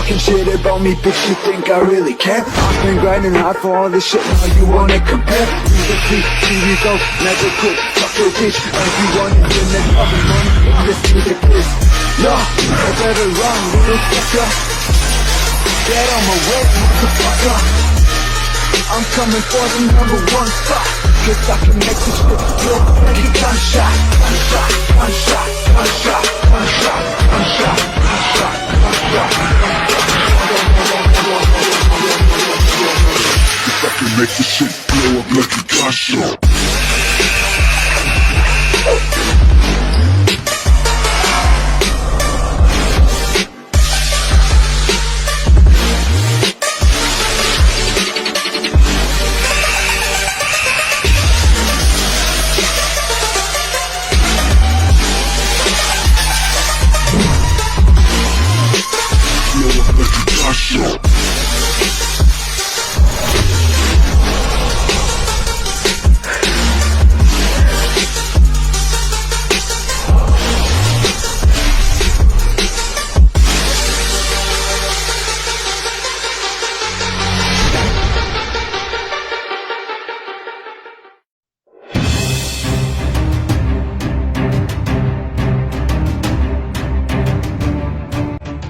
talking shit about me, bitch, you think I really care? I've been grinding hard for all this shit, now you wanna compare? Music, see results, never quit, fuck your bitch. If you wanna hear next other money, this music is. No, I better run, little fucker. Get on my way, motherfucker. I'm coming for the #1 spot. Cause I can make this shit feel like a gunshot. Gunshot, gunshot, gunshot, gunshot, gunshot, gunshot, gunshot. Cause I can make this shit blow up like a gunshot.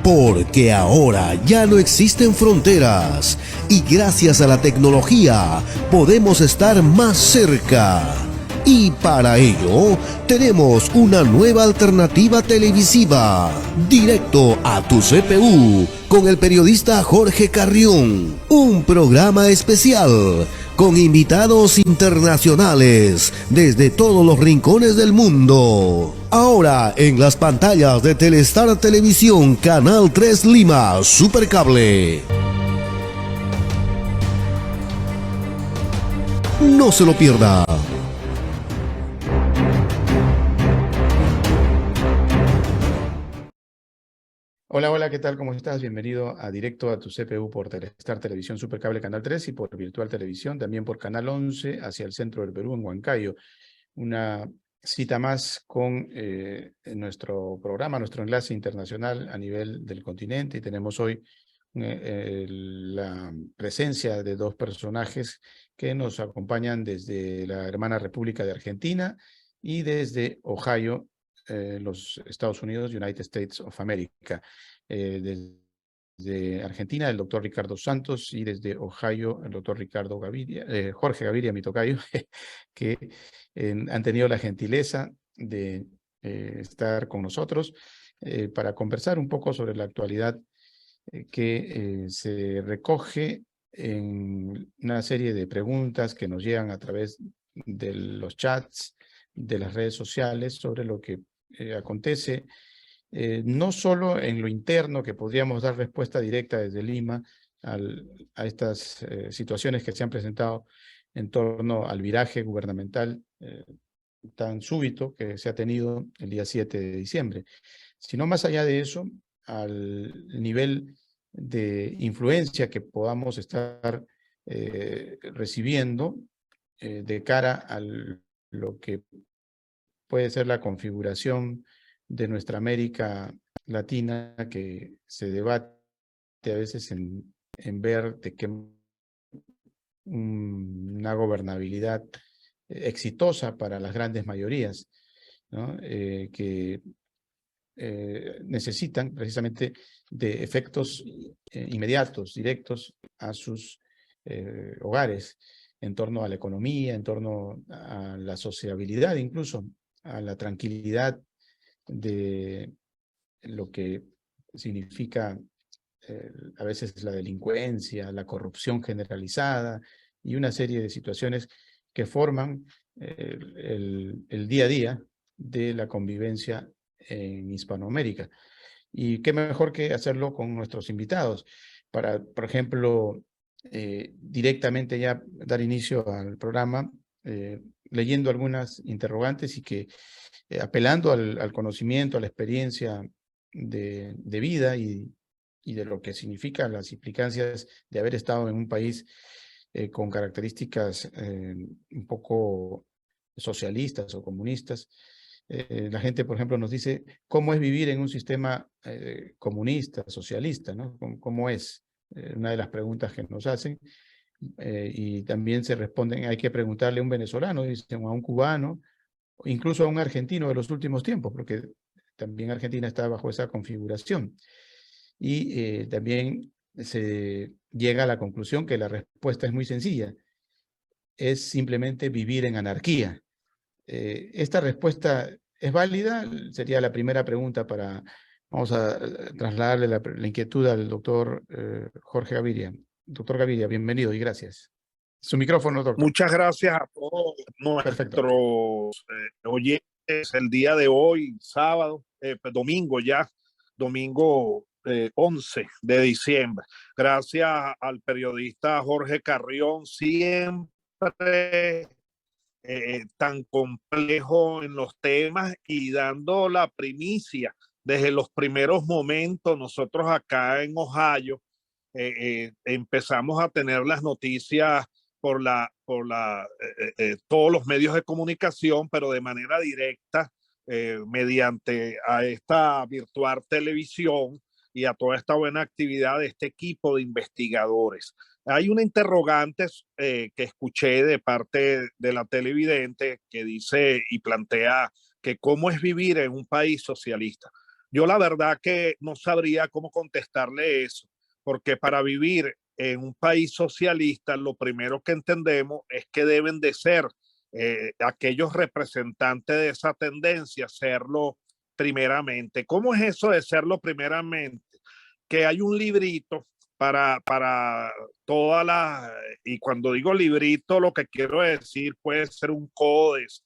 Porque ahora ya no existen fronteras y gracias a la tecnología podemos estar más cerca. Y para ello tenemos una nueva alternativa televisiva, Directo a tu CPU, con el periodista Jorge Carrión. Un programa especial con invitados internacionales desde todos los rincones del mundo. Ahora en las pantallas de Telestar Televisión, Canal 3 Lima, Supercable. No se lo pierda. Hola, hola, ¿qué tal? ¿Cómo estás? Bienvenido a Directo a tu CPU por Telestar Televisión Supercable Canal 3 y por Virtual Televisión, también por Canal 11 hacia el centro del Perú, en Huancayo. Una cita más con nuestro programa, nuestro enlace internacional a nivel del continente, y tenemos hoy la presencia de dos personajes que nos acompañan desde la hermana República de Argentina y desde Ohio, los Estados Unidos, United States of America. Desde Argentina, el doctor Ricardo Santos, y desde Ohio, el doctor Ricardo Gaviria, Jorge Gaviria, mi tocayo, que han tenido la gentileza de estar con nosotros para conversar un poco sobre la actualidad que se recoge en una serie de preguntas que nos llegan a través de los chats, de las redes sociales, sobre lo que acontece, no solo en lo interno, que podríamos dar respuesta directa desde Lima a estas situaciones que se han presentado en torno al viraje gubernamental tan súbito que se ha tenido el día 7 de diciembre, sino más allá de eso, al nivel de influencia que podamos estar recibiendo de cara a lo que puede ser la configuración de nuestra América Latina, que se debate a veces en ver de qué una gobernabilidad exitosa para las grandes mayorías, ¿no? Que necesitan precisamente de efectos inmediatos, directos a sus hogares, en torno a la economía, en torno a la sociabilidad, incluso a la tranquilidad de lo que significa a veces la delincuencia, la corrupción generalizada y una serie de situaciones que forman el día a día de la convivencia en Hispanoamérica. Y qué mejor que hacerlo con nuestros invitados para, por ejemplo, directamente ya dar inicio al programa, leyendo algunas interrogantes y que apelando al conocimiento, a la experiencia de vida y de lo que significan las implicancias de haber estado en un país con características un poco socialistas o comunistas, La gente, por ejemplo, nos dice cómo es vivir en un sistema comunista, socialista, ¿no? ¿Cómo es? Una de las preguntas que nos hacen. Y también se responden, hay que preguntarle a un venezolano, dicen, o a un cubano, o incluso a un argentino de los últimos tiempos, porque también Argentina está bajo esa configuración. Y también se llega a la conclusión que la respuesta es muy sencilla, es simplemente vivir en anarquía. ¿Esta respuesta es válida? Sería la primera pregunta para, vamos a trasladarle la inquietud al doctor Jorge Gaviria. Doctor Gaviria, bienvenido y gracias. Su micrófono, doctor. Muchas gracias a todos Perfecto. nuestros oyentes el día de hoy, sábado, domingo ya, domingo 11 de diciembre. Gracias al periodista Jorge Carrión, siempre tan complejo en los temas y dando la primicia desde los primeros momentos. Nosotros acá en Ohio empezamos a tener las noticias por todos los medios de comunicación, pero de manera directa mediante a esta virtual televisión y a toda esta buena actividad de este equipo de investigadores. Hay una interrogante que escuché de parte de la televidente que dice y plantea que cómo es vivir en un país socialista. Yo la verdad que no sabría cómo contestarle eso, porque para vivir en un país socialista lo primero que entendemos es que deben de ser aquellos representantes de esa tendencia, serlo primeramente. ¿Cómo es eso de serlo primeramente? Que hay un librito para todas las, y cuando digo librito, lo que quiero decir puede ser un códex,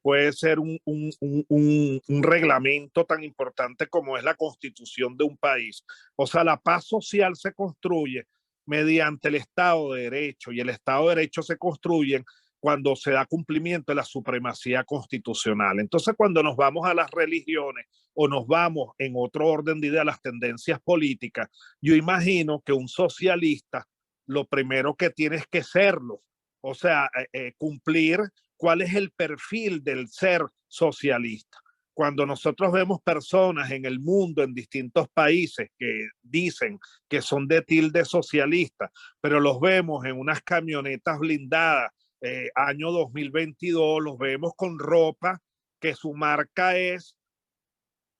puede ser un reglamento tan importante como es la constitución de un país. O sea, la paz social se construye mediante el Estado de Derecho, y el Estado de Derecho se construye cuando se da cumplimiento de la supremacía constitucional. Entonces, cuando nos vamos a las religiones o nos vamos en otro orden de ideas, las tendencias políticas, yo imagino que un socialista lo primero que tiene es que serlo, o sea, cumplir cuál es el perfil del ser socialista. Cuando nosotros vemos personas en el mundo, en distintos países, que dicen que son de tilde socialista, pero los vemos en unas camionetas blindadas, año 2022, los vemos con ropa que su marca es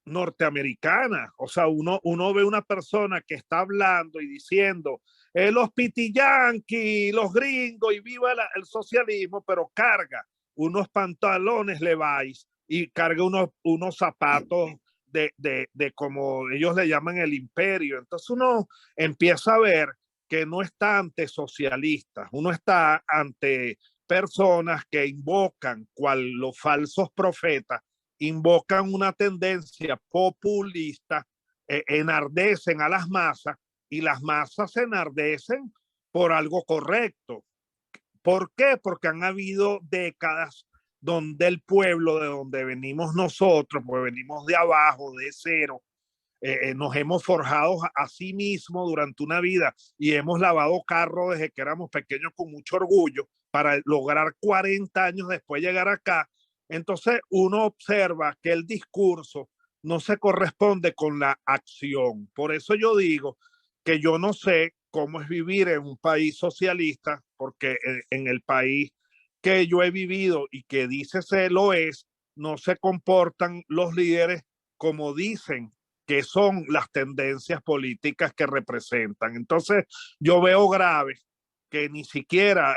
norteamericana. O sea, uno ve una persona que está hablando y diciendo los pitiyanquis, los gringos y viva el socialismo, pero carga unos pantalones Levi's y carga unos zapatos de como ellos le llaman el imperio. Entonces uno empieza a ver que no está ante socialistas, uno está ante personas que invocan, cual los falsos profetas, invocan una tendencia populista, enardecen a las masas y las masas se enardecen por algo correcto. ¿Por qué? Porque han habido décadas donde el pueblo, de donde venimos nosotros, pues venimos de abajo, de cero, nos hemos forjado a sí mismos durante una vida y hemos lavado carro desde que éramos pequeños con mucho orgullo para lograr 40 años después llegar acá. Entonces uno observa que el discurso no se corresponde con la acción. Por eso yo digo que yo no sé cómo es vivir en un país socialista, porque en el país que yo he vivido y que dice se lo es, no se comportan los líderes como dicen que son las tendencias políticas que representan. Entonces yo veo grave que ni siquiera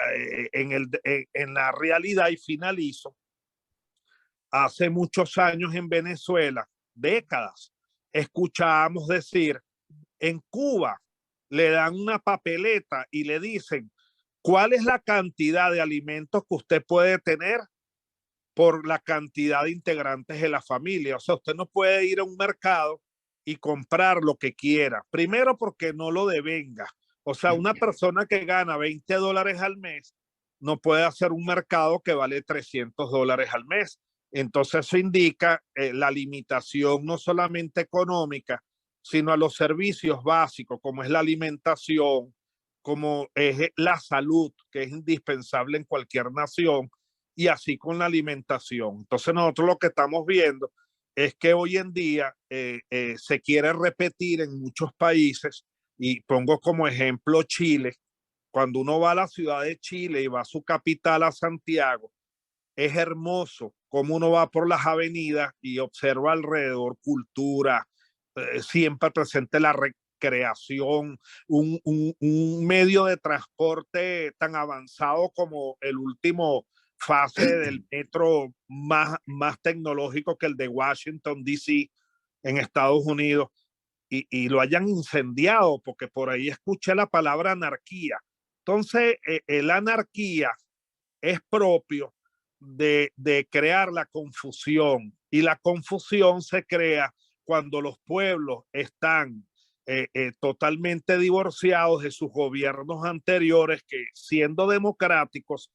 en la realidad, y finalizo, hace muchos años en Venezuela, décadas, escuchábamos decir, en Cuba le dan una papeleta y le dicen, ¿cuál es la cantidad de alimentos que usted puede tener por la cantidad de integrantes de la familia? O sea, usted no puede ir a un mercado y comprar lo que quiera. Primero porque no lo devenga. O sea, una persona que gana $20 al mes no puede hacer un mercado que vale $300 al mes. Entonces eso indica la limitación no solamente económica, sino a los servicios básicos, como es la alimentación, como es la salud, que es indispensable en cualquier nación, y así con la alimentación. Entonces nosotros lo que estamos viendo es que hoy en día se quiere repetir en muchos países, y pongo como ejemplo Chile. Cuando uno va a la ciudad de Chile y va a su capital, a Santiago, es hermoso cómo uno va por las avenidas y observa alrededor cultura, siempre presente la recreación, un medio de transporte tan avanzado como el último fase del metro más tecnológico que el de Washington, D.C. en Estados Unidos, y lo hayan incendiado, porque por ahí escuché la palabra anarquía. Entonces, la anarquía es propio de crear la confusión, y la confusión se crea cuando los pueblos están totalmente divorciados de sus gobiernos anteriores, que siendo democráticos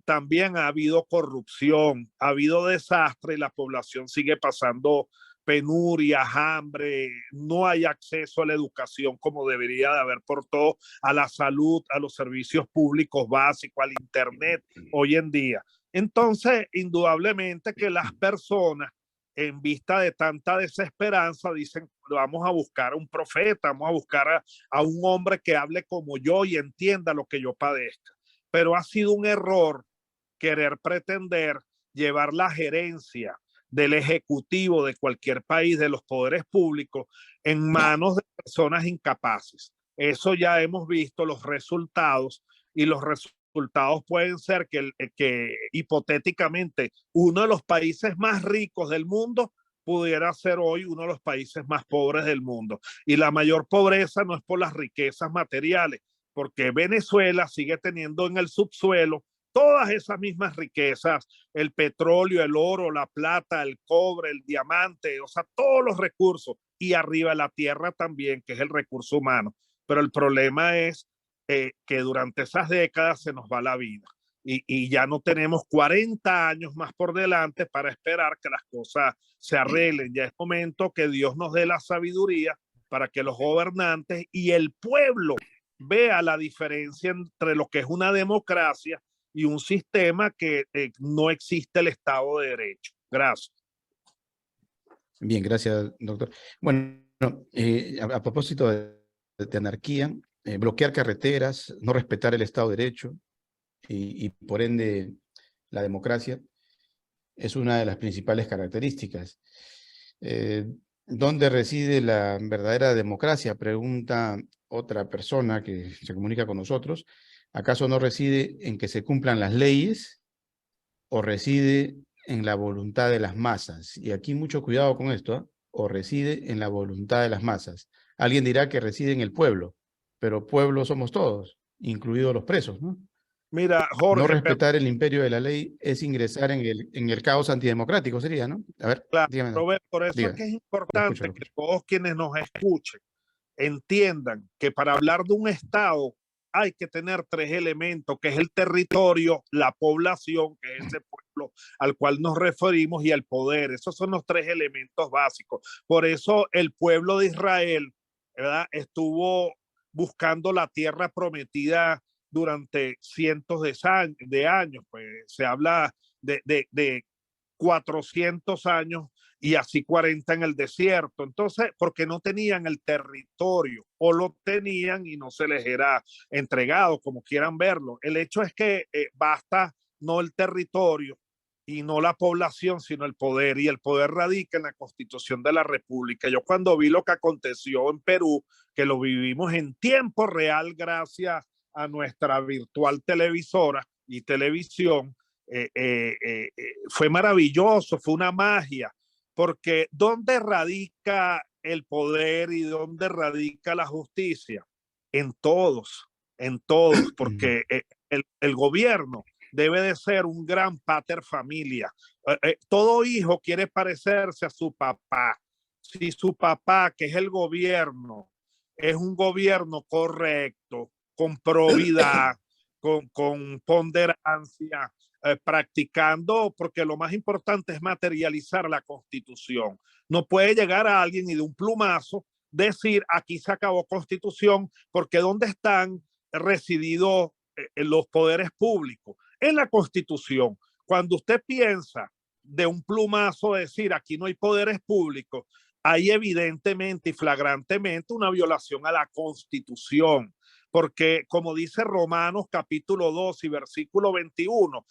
también ha habido corrupción, ha habido desastre, y la población sigue pasando penurias, hambre, no hay acceso a la educación como debería de haber por todo, a la salud, a los servicios públicos básicos, al internet hoy en día. Entonces, indudablemente que las personas, en vista de tanta desesperanza, dicen, vamos a buscar a un profeta, vamos a buscar a un hombre que hable como yo y entienda lo que yo padezca. Pero ha sido un error querer pretender llevar la gerencia del ejecutivo de cualquier país, de los poderes públicos, en manos de personas incapaces. Eso ya hemos visto los resultados, y los resultados pueden ser que hipotéticamente uno de los países más ricos del mundo pudiera ser hoy uno de los países más pobres del mundo. Y la mayor pobreza no es por las riquezas materiales, porque Venezuela sigue teniendo en el subsuelo todas esas mismas riquezas, el petróleo, el oro, la plata, el cobre, el diamante, o sea, todos los recursos, y arriba la tierra también, que es el recurso humano. Pero el problema es que durante esas décadas se nos va la vida, y ya no tenemos 40 años más por delante para esperar que las cosas se arreglen. Ya es momento que Dios nos dé la sabiduría para que los gobernantes y el pueblo vea la diferencia entre lo que es una democracia y un sistema que no existe el Estado de Derecho. Gracias. Bien, gracias, doctor. Bueno, a propósito de anarquía, bloquear carreteras, no respetar el Estado de Derecho y por ende la democracia es una de las principales características. ¿Dónde reside la verdadera democracia? Pregunta otra persona que se comunica con nosotros. ¿Acaso no reside en que se cumplan las leyes o reside en la voluntad de las masas? Y aquí mucho cuidado con esto, ¿eh? O reside en la voluntad de las masas. Alguien dirá que reside en el pueblo, pero pueblo somos todos, incluidos los presos, ¿no? Mira, Jorge, No respetar el imperio de la ley es ingresar en el caos antidemocrático, sería, ¿no? A ver, claro, dígame. Robert, por eso Dígame. es que es Lo importante escucho. que todos quienes nos escuchen entiendan que para hablar de un Estado hay que tener tres elementos, que es el territorio, la población, que es ese pueblo al cual nos referimos, y el poder. Esos son los tres elementos básicos. Por eso el pueblo de Israel, ¿verdad?, estuvo buscando la tierra prometida durante cientos de años. Pues se habla de 400 años y así 40 en el desierto. Entonces, porque no tenían el territorio, o lo tenían y no se les era entregado, como quieran verlo. El hecho es que basta no el territorio y no la población, sino el poder, y el poder radica en la Constitución de la República. Yo cuando vi lo que aconteció en Perú, que lo vivimos en tiempo real gracias a nuestra virtual televisora y televisión, fue maravilloso, fue una magia, porque ¿dónde radica el poder y dónde radica la justicia? En todos, porque el gobierno debe de ser un gran pater familia. Todo hijo quiere parecerse a su papá. Si su papá, que es el gobierno, es un gobierno correcto, con probidad, con ponderancia, practicando, porque lo más importante es materializar la Constitución. No puede llegar a alguien y de un plumazo decir, aquí se acabó Constitución, porque ¿dónde están resididos los poderes públicos? En la Constitución. Cuando usted piensa de un plumazo decir aquí no hay poderes públicos, hay evidentemente y flagrantemente una violación a la Constitución. Porque como dice Romanos capítulo 2 y versículo 21,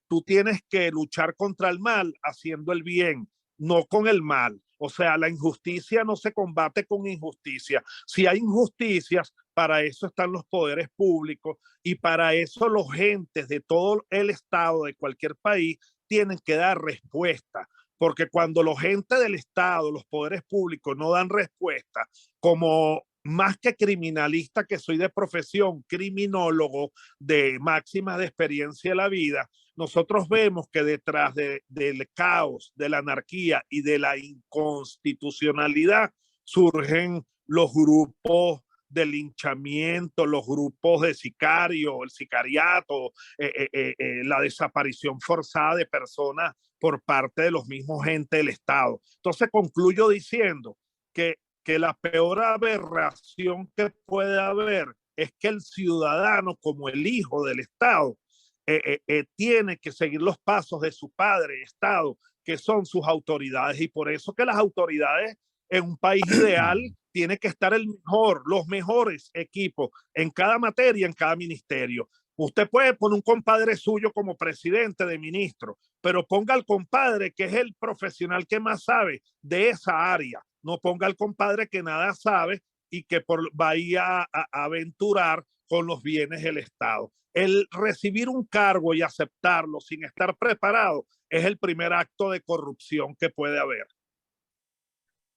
tú tienes que luchar contra el mal haciendo el bien, no con el mal. O sea, la injusticia no se combate con injusticia. Si hay injusticias, para eso están los poderes públicos y para eso los gentes de todo el Estado, de cualquier país, tienen que dar respuesta. Porque cuando los gentes del Estado, los poderes públicos no dan respuesta, como más que criminalista que soy de profesión, criminólogo de máxima de experiencia de la vida, nosotros vemos que detrás del caos, de la anarquía y de la inconstitucionalidad surgen los grupos de linchamiento, los grupos de sicario, el sicariato, la desaparición forzada de personas por parte de los mismos gentes del Estado. Entonces concluyo diciendo que la peor aberración que puede haber es que el ciudadano, como el hijo del Estado, tiene que seguir los pasos de su padre Estado, que son sus autoridades, y por eso que las autoridades en un país ideal tiene que estar los mejores equipos en cada materia, en cada ministerio. Usted puede poner un compadre suyo como presidente de ministro, pero ponga al compadre que es el profesional que más sabe de esa área. No ponga al compadre que nada sabe y que vaya a aventurar con los bienes del Estado. El recibir un cargo y aceptarlo sin estar preparado es el primer acto de corrupción que puede haber.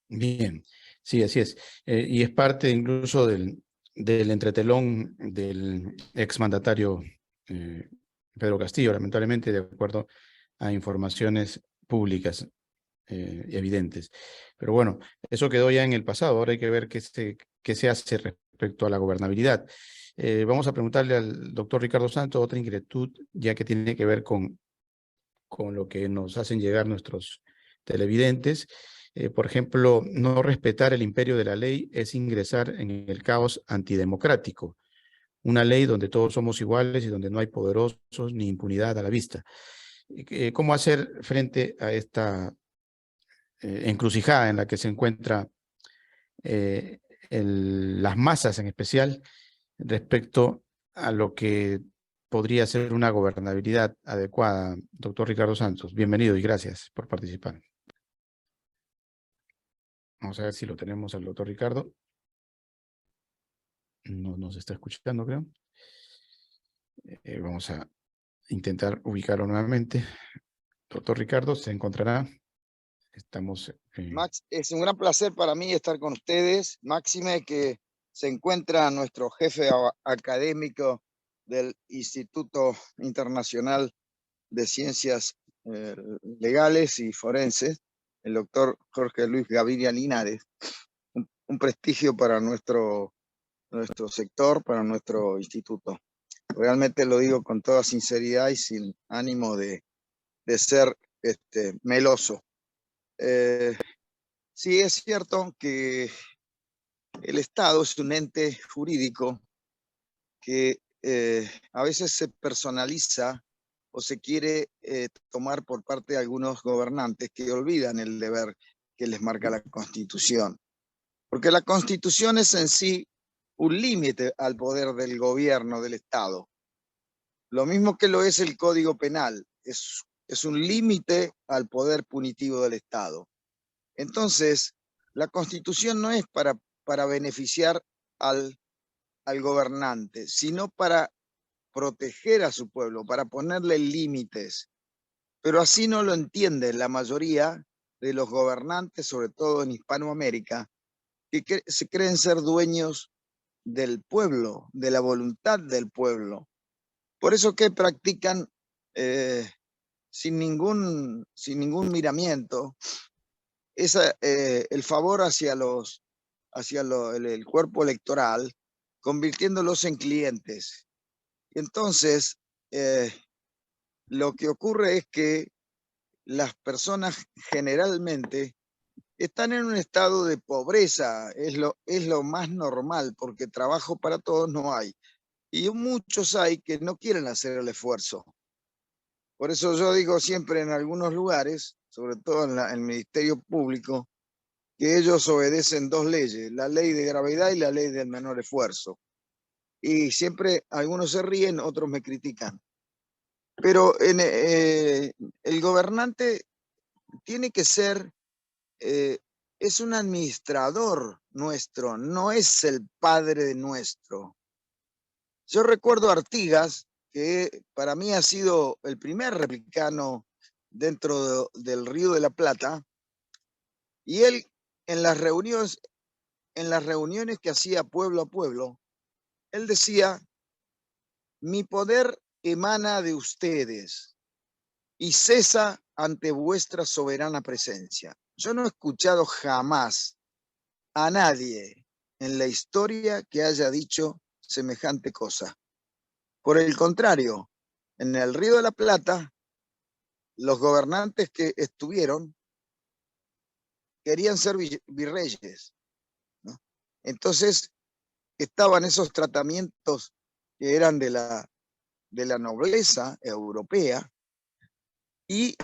Bien, sí, así es. Y es parte incluso del entretelón del exmandatario Pedro Castillo, lamentablemente, de acuerdo a informaciones públicas evidentes. Pero bueno, eso quedó ya en el pasado. Ahora hay que ver qué se hace respecto a la gobernabilidad. Vamos a preguntarle al doctor Ricardo Santos otra inquietud, ya que tiene que ver con lo que nos hacen llegar nuestros televidentes. Por ejemplo, no respetar el imperio de la ley es ingresar en el caos antidemocrático. Una ley donde todos somos iguales y donde no hay poderosos ni impunidad a la vista. ¿Cómo hacer frente a esta encrucijada en la que se encuentra las masas en especial respecto a lo que podría ser una gobernabilidad adecuada? Doctor Ricardo Santos, bienvenido y gracias por participar. Vamos a ver si lo tenemos al doctor Ricardo. No nos está escuchando, creo. Vamos a intentar ubicarlo nuevamente. Doctor Ricardo, se encontrará. Estamos... Max, es un gran placer para mí estar con ustedes. Máxime que se encuentra nuestro jefe académico del Instituto Internacional de Ciencias Legales y Forenses, el doctor Jorge Luis Gaviria Linares. Un prestigio para nuestro sector, para nuestro instituto. Realmente lo digo con toda sinceridad y sin ánimo de ser meloso. Sí, es cierto que el Estado es un ente jurídico que a veces se personaliza o se quiere tomar por parte de algunos gobernantes que olvidan el deber que les marca la Constitución. Porque la Constitución es en sí un límite al poder del gobierno, del Estado. Lo mismo que lo es el Código Penal, es un límite al poder punitivo del Estado. Entonces, la Constitución no es para beneficiar al gobernante, sino para proteger a su pueblo, para ponerle límites. Pero así no lo entiende la mayoría de los gobernantes, sobre todo en Hispanoamérica, que se creen ser dueños del pueblo, de la voluntad del pueblo. Por eso que practican sin ningún miramiento el favor hacia el cuerpo electoral, convirtiéndolos en clientes. Entonces, lo que ocurre es que las personas generalmente están en un estado de pobreza, es lo más normal, porque trabajo para todos no hay. Y muchos hay que no quieren hacer el esfuerzo. Por eso yo digo siempre en algunos lugares, sobre todo en el Ministerio Público, que ellos obedecen dos leyes, la ley de gravedad y la ley del menor esfuerzo. Y siempre algunos se ríen, otros me critican. Pero el gobernante tiene que ser, es un administrador nuestro, no es el padre nuestro. Yo recuerdo a Artigas, que para mí ha sido el primer republicano dentro del Río de la Plata, y él en las reuniones que hacía pueblo a pueblo, él decía: mi poder emana de ustedes y cesa ante vuestra soberana presencia. Yo no he escuchado jamás a nadie en la historia que haya dicho semejante cosa. Por el contrario, en el Río de la Plata, los gobernantes que estuvieron querían ser virreyes, ¿no? Entonces estaban esos tratamientos que eran de la nobleza europea, y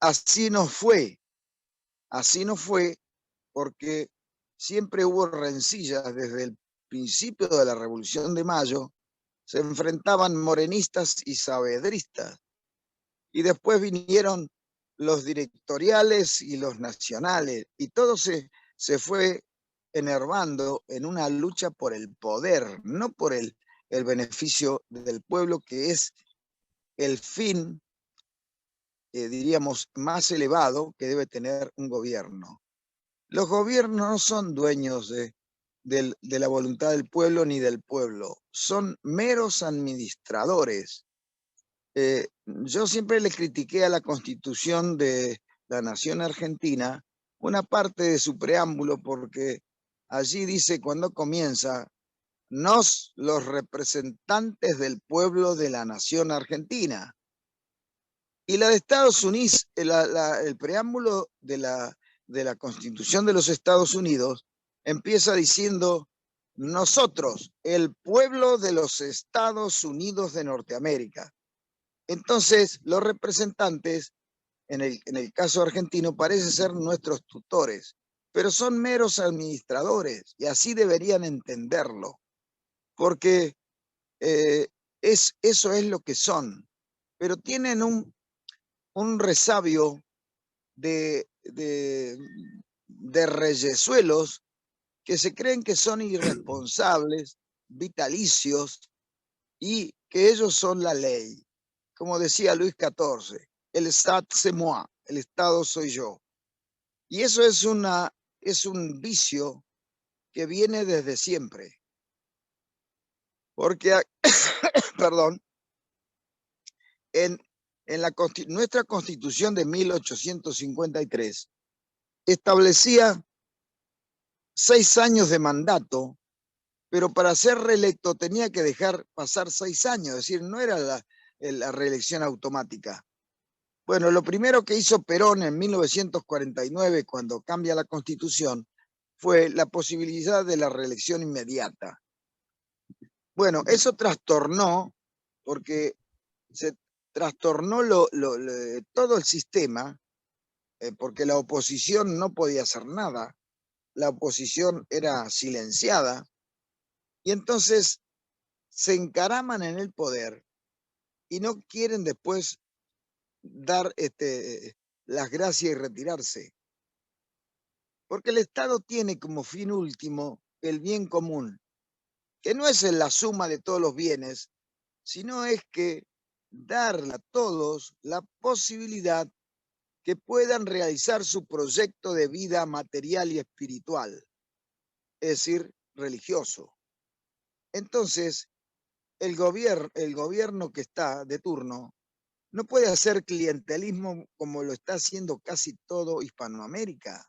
así nos fue porque siempre hubo rencillas desde el principio de la Revolución de Mayo. Se enfrentaban morenistas y saavedristas, y después vinieron los directoriales y los nacionales, y todo se fue enervando en una lucha por el poder, no por el beneficio del pueblo, que es el fin, diríamos, más elevado que debe tener un gobierno. Los gobiernos no son dueños de la voluntad del pueblo ni del pueblo, son meros administradores. Yo siempre le critiqué a la Constitución de la Nación Argentina una parte de su preámbulo, porque allí dice, cuando comienza: nos, los representantes del pueblo de la Nación Argentina. Y la de Estados Unidos, el preámbulo de la Constitución de los Estados Unidos empieza diciendo: nosotros, el pueblo de los Estados Unidos de Norteamérica. Entonces, los representantes, en el caso argentino, parece ser nuestros tutores, pero son meros administradores, y así deberían entenderlo, porque eso es lo que son, pero tienen un resabio de reyesuelos que se creen que son irresponsables, vitalicios, y que ellos son la ley. Como decía Luis XIV, el État c'est moi, el Estado soy yo. Y eso es un vicio que viene desde siempre. Porque, perdón, en nuestra Constitución de 1853 establecía 6 años de mandato, pero para ser reelecto tenía que dejar pasar 6 años, es decir, no era la reelección automática. Bueno, lo primero que hizo Perón en 1949, cuando cambia la Constitución, fue la posibilidad de la reelección inmediata. Bueno, eso trastornó, porque se trastornó todo el sistema, porque la oposición no podía hacer nada, la oposición era silenciada, y entonces se encaraman en el poder y no quieren después dar las gracias y retirarse. Porque el Estado tiene como fin último el bien común, que no es la suma de todos los bienes, sino es que darle a todos la posibilidad que puedan realizar su proyecto de vida material y espiritual, es decir, religioso. Entonces, el gobierno que está de turno no puede hacer clientelismo como lo está haciendo casi todo Hispanoamérica.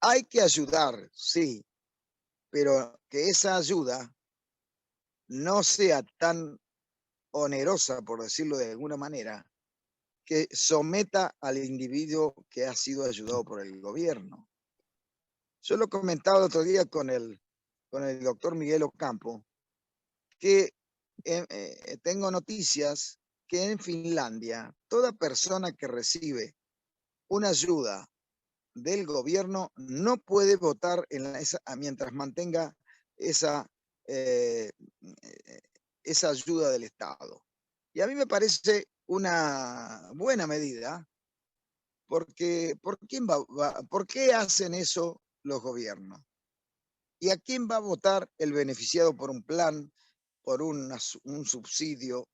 Hay que ayudar, sí, pero que esa ayuda no sea tan onerosa, por decirlo de alguna manera, que someta al individuo que ha sido ayudado por el gobierno. Yo lo comentaba el otro día con el doctor Miguel Ocampo, que tengo noticias que en Finlandia toda persona que recibe una ayuda del gobierno no puede votar mientras mantenga esa, esa ayuda del Estado. Y a mí me parece una buena medida, porque ¿por qué hacen eso los gobiernos? ¿Y a quién va a votar el beneficiado por un plan, por un subsidio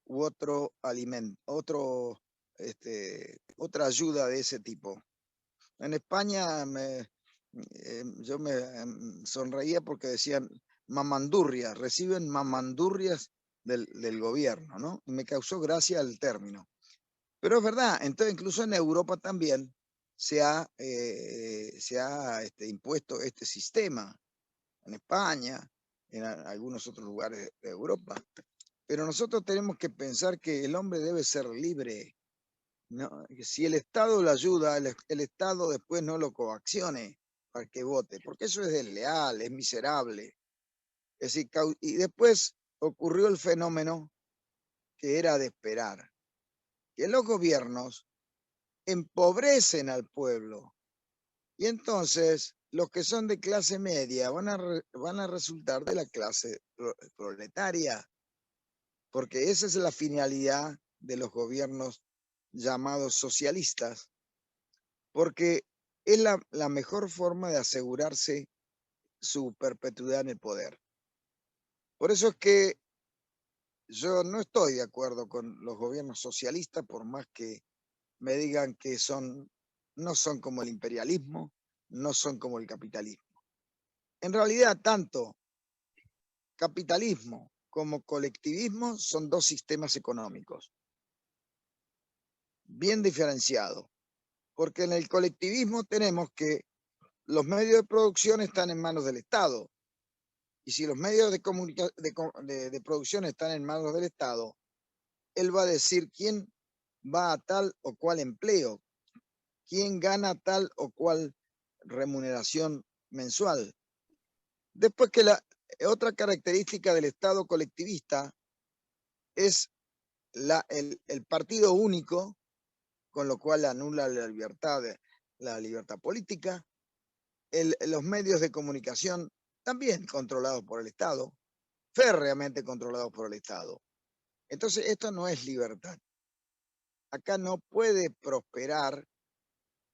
u otro alimento, otra ayuda de ese tipo? En España yo me sonreía porque decían mamandurrias, reciben mamandurrias del gobierno, ¿no? Y me causó gracia el término. Pero es verdad, entonces incluso en Europa también se ha impuesto este sistema, en España, en algunos otros lugares de Europa. Pero nosotros tenemos que pensar que el hombre debe ser libre, ¿no? Si el Estado lo ayuda, el Estado después no lo coaccione para que vote, porque eso es desleal, es miserable. Es decir, y después ocurrió el fenómeno que era de esperar, que los gobiernos empobrecen al pueblo y entonces los que son de clase media van a resultar de la clase proletaria, porque esa es la finalidad de los gobiernos llamados socialistas, porque es la mejor forma de asegurarse su perpetuidad en el poder. Por eso es que yo no estoy de acuerdo con los gobiernos socialistas, por más que me digan que no son como el imperialismo, no son como el capitalismo. En realidad, tanto capitalismo como colectivismo son dos sistemas económicos bien diferenciados, porque en el colectivismo tenemos que los medios de producción están en manos del Estado, y si los medios de producción están en manos del Estado, él va a decir quién va a tal o cual empleo, quién gana tal o cual remuneración mensual. Después que otra característica del Estado colectivista es el partido único, con lo cual anula la libertad política, los medios de comunicación también controlados por el Estado, férreamente controlados por el Estado. Entonces esto no es libertad. Acá no puede prosperar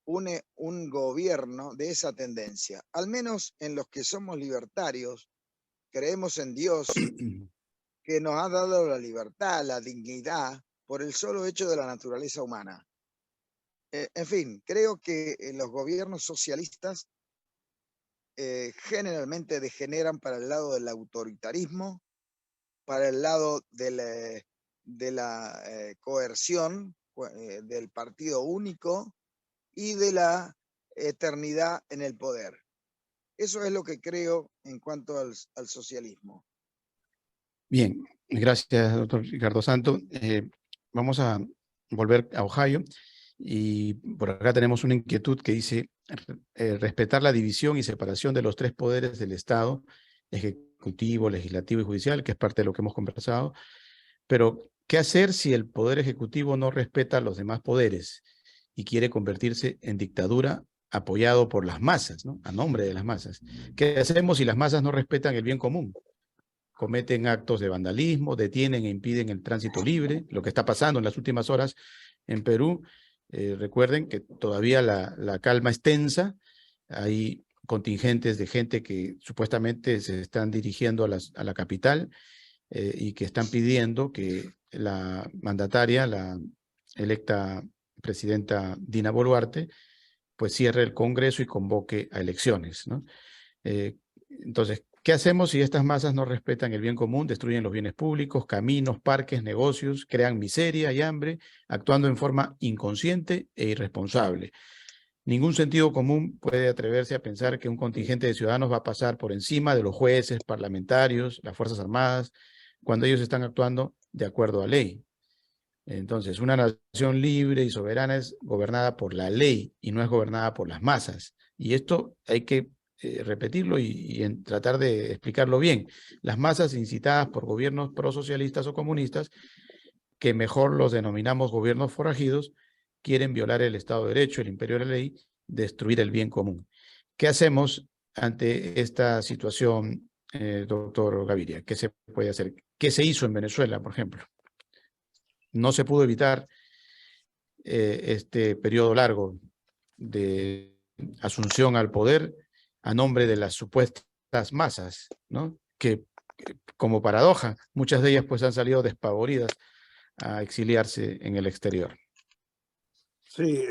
un gobierno de esa tendencia. Al menos en los que somos libertarios, creemos en Dios, que nos ha dado la libertad, la dignidad, por el solo hecho de la naturaleza humana. En fin, creo que los gobiernos socialistas generalmente degeneran para el lado del autoritarismo, para el lado de la coerción del partido único y de la eternidad en el poder. Eso es lo que creo en cuanto al socialismo. Bien, gracias, doctor Ricardo Santo. Vamos a volver a Ohio y por acá tenemos una inquietud que dice respetar la división y separación de los tres poderes del Estado, ejecutivo, legislativo y judicial, que es parte de lo que hemos conversado, pero ¿qué hacer si el poder ejecutivo no respeta a los demás poderes y quiere convertirse en dictadura apoyado por las masas, ¿no? A nombre de las masas? ¿Qué hacemos si las masas no respetan el bien común? Cometen actos de vandalismo, detienen e impiden el tránsito libre, lo que está pasando en las últimas horas en Perú. Recuerden que todavía la calma es tensa, hay contingentes de gente que supuestamente se están dirigiendo a la capital y que están pidiendo que la mandataria, la electa presidenta Dina Boluarte, pues cierre el Congreso y convoque a elecciones, ¿no? Entonces, ¿qué hacemos si estas masas no respetan el bien común, destruyen los bienes públicos, caminos, parques, negocios, crean miseria y hambre, actuando en forma inconsciente e irresponsable? Ningún sentido común puede atreverse a pensar que un contingente de ciudadanos va a pasar por encima de los jueces, parlamentarios, las Fuerzas Armadas, cuando ellos están actuando de acuerdo a ley. Entonces, una nación libre y soberana es gobernada por la ley y no es gobernada por las masas. Y esto hay que repetirlo y tratar de explicarlo bien. Las masas incitadas por gobiernos prosocialistas o comunistas que mejor los denominamos gobiernos forajidos, quieren violar el Estado de Derecho, el imperio de la ley, destruir el bien común. ¿Qué hacemos ante esta situación, doctor Gaviria? ¿Qué se puede hacer? ¿Qué se hizo en Venezuela, por ejemplo? No se pudo evitar este periodo largo de asunción al poder a nombre de las supuestas masas, ¿no? Que como paradoja, muchas de ellas pues han salido despavoridas a exiliarse en el exterior. Sí,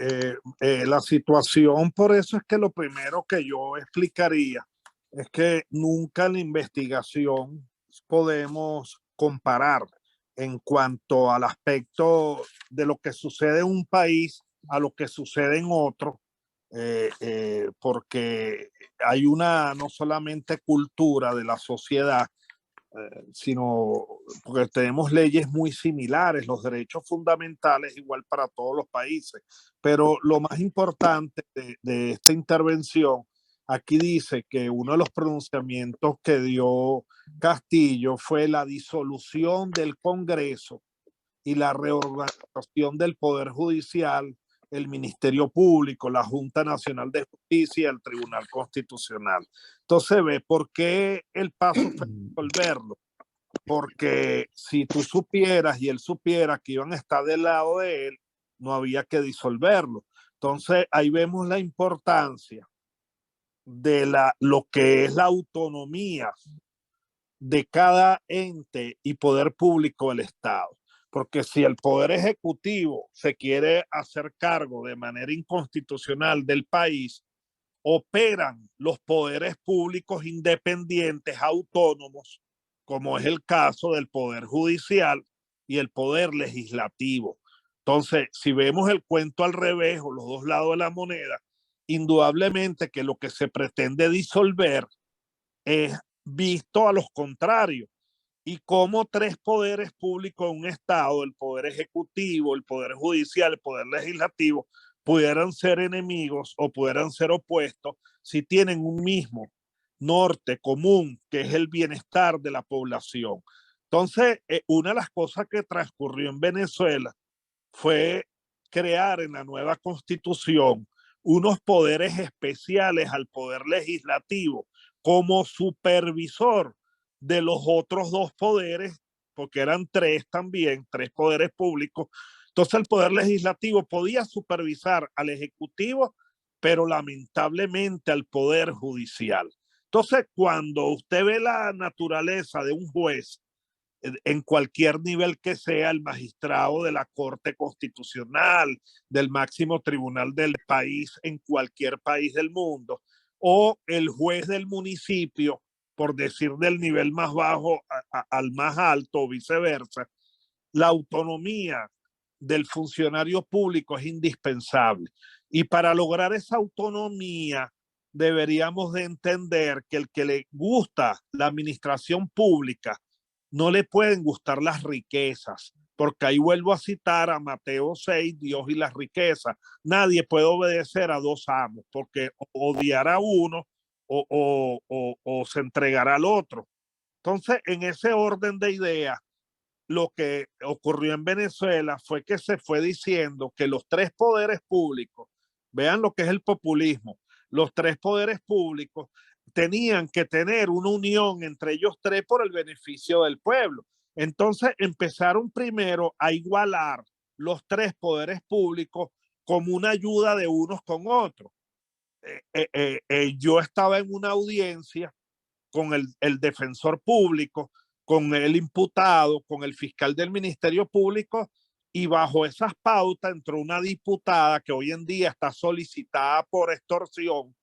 la situación, por eso es que lo primero que yo explicaría es que nunca en la investigación podemos comparar en cuanto al aspecto de lo que sucede en un país a lo que sucede en otro, porque hay una no solamente cultura de la sociedad, sino porque tenemos leyes muy similares, los derechos fundamentales igual para todos los países. Pero lo más importante de esta intervención, aquí dice que uno de los pronunciamientos que dio Castillo fue la disolución del Congreso y la reorganización del Poder Judicial, el Ministerio Público, la Junta Nacional de Justicia y el Tribunal Constitucional. Entonces ve por qué el paso fue resolverlo. Porque si tú supieras y él supiera que iban a estar del lado de él, no había que disolverlo. Entonces ahí vemos la importancia de lo que es la autonomía de cada ente y poder público del Estado. Porque si el Poder Ejecutivo se quiere hacer cargo de manera inconstitucional del país, operan los poderes públicos independientes, autónomos, como es el caso del Poder Judicial y el Poder Legislativo. Entonces, si vemos el cuento al revés o los dos lados de la moneda, indudablemente que lo que se pretende disolver es visto a los contrarios. Y como tres poderes públicos en un Estado, el Poder Ejecutivo, el Poder Judicial, el Poder Legislativo, pudieran ser enemigos o pudieran ser opuestos si tienen un mismo norte común, que es el bienestar de la población. Entonces, una de las cosas que transcurrió en Venezuela fue crear en la nueva constitución unos poderes especiales al poder legislativo como supervisor de los otros dos poderes, porque eran tres también, tres poderes públicos. Entonces el poder legislativo podía supervisar al ejecutivo, pero lamentablemente al poder judicial. Entonces, cuando usted ve la naturaleza de un juez en cualquier nivel que sea, el magistrado de la Corte Constitucional, del máximo tribunal del país, en cualquier país del mundo, o el juez del municipio, por decir del nivel más bajo al más alto o viceversa, la autonomía del funcionario público es indispensable. Y para lograr esa autonomía, deberíamos de entender que el que le gusta la administración pública no le pueden gustar las riquezas, porque ahí vuelvo a citar a Mateo 6, Dios y las riquezas. Nadie puede obedecer a dos amos, porque odiará a uno o se entregará al otro. Entonces, en ese orden de ideas, lo que ocurrió en Venezuela fue que se fue diciendo que los tres poderes públicos, vean lo que es el populismo, los tres poderes públicos tenían que tener una unión entre ellos tres por el beneficio del pueblo. Entonces empezaron primero a igualar los tres poderes públicos como una ayuda de unos con otros. Yo estaba en una audiencia con el defensor público, con el imputado, con el fiscal del Ministerio Público, y bajo esas pautas entró una diputada que hoy en día está solicitada por extorsión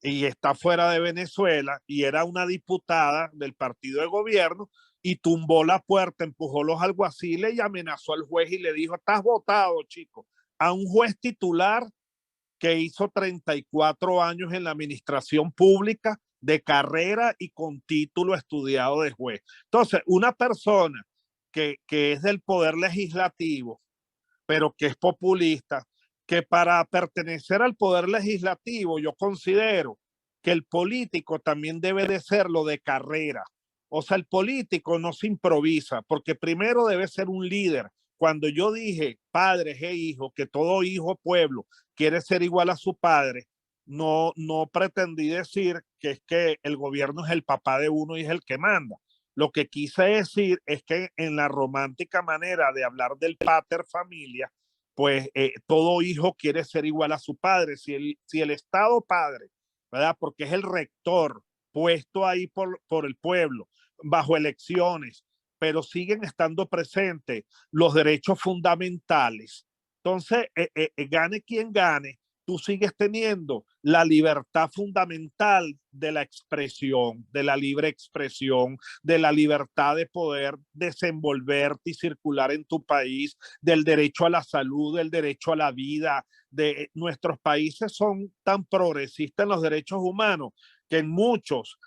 y está fuera de Venezuela, y era una diputada del partido de gobierno, y tumbó la puerta, empujó los alguaciles y amenazó al juez y le dijo: estás votado, chico. A un juez titular que hizo 34 años en la administración pública, de carrera y con título estudiado de juez. Entonces, una persona que es del poder legislativo, pero que es populista, que para pertenecer al poder legislativo yo considero que el político también debe de serlo de carrera. O sea, el político no se improvisa, porque primero debe ser un líder. cuando yo dije padres e hijos, que todo hijo pueblo quiere ser igual a su padre, no pretendí decir que es que el gobierno es el papá de uno y es el que manda. Lo que quise decir es que en la romántica manera de hablar del pater familia, pues todo hijo quiere ser igual a su padre. Si el Estado padre, ¿verdad? Porque es el rector puesto ahí por el pueblo, bajo elecciones, pero siguen estando presentes los derechos fundamentales. Entonces, gane quien gane, tú sigues teniendo la libertad fundamental de la expresión, de la libre expresión, de la libertad de poder desenvolverte y circular en tu país, del derecho a la salud, del derecho a la vida. Nuestros países son tan progresistas en los derechos humanos que en muchos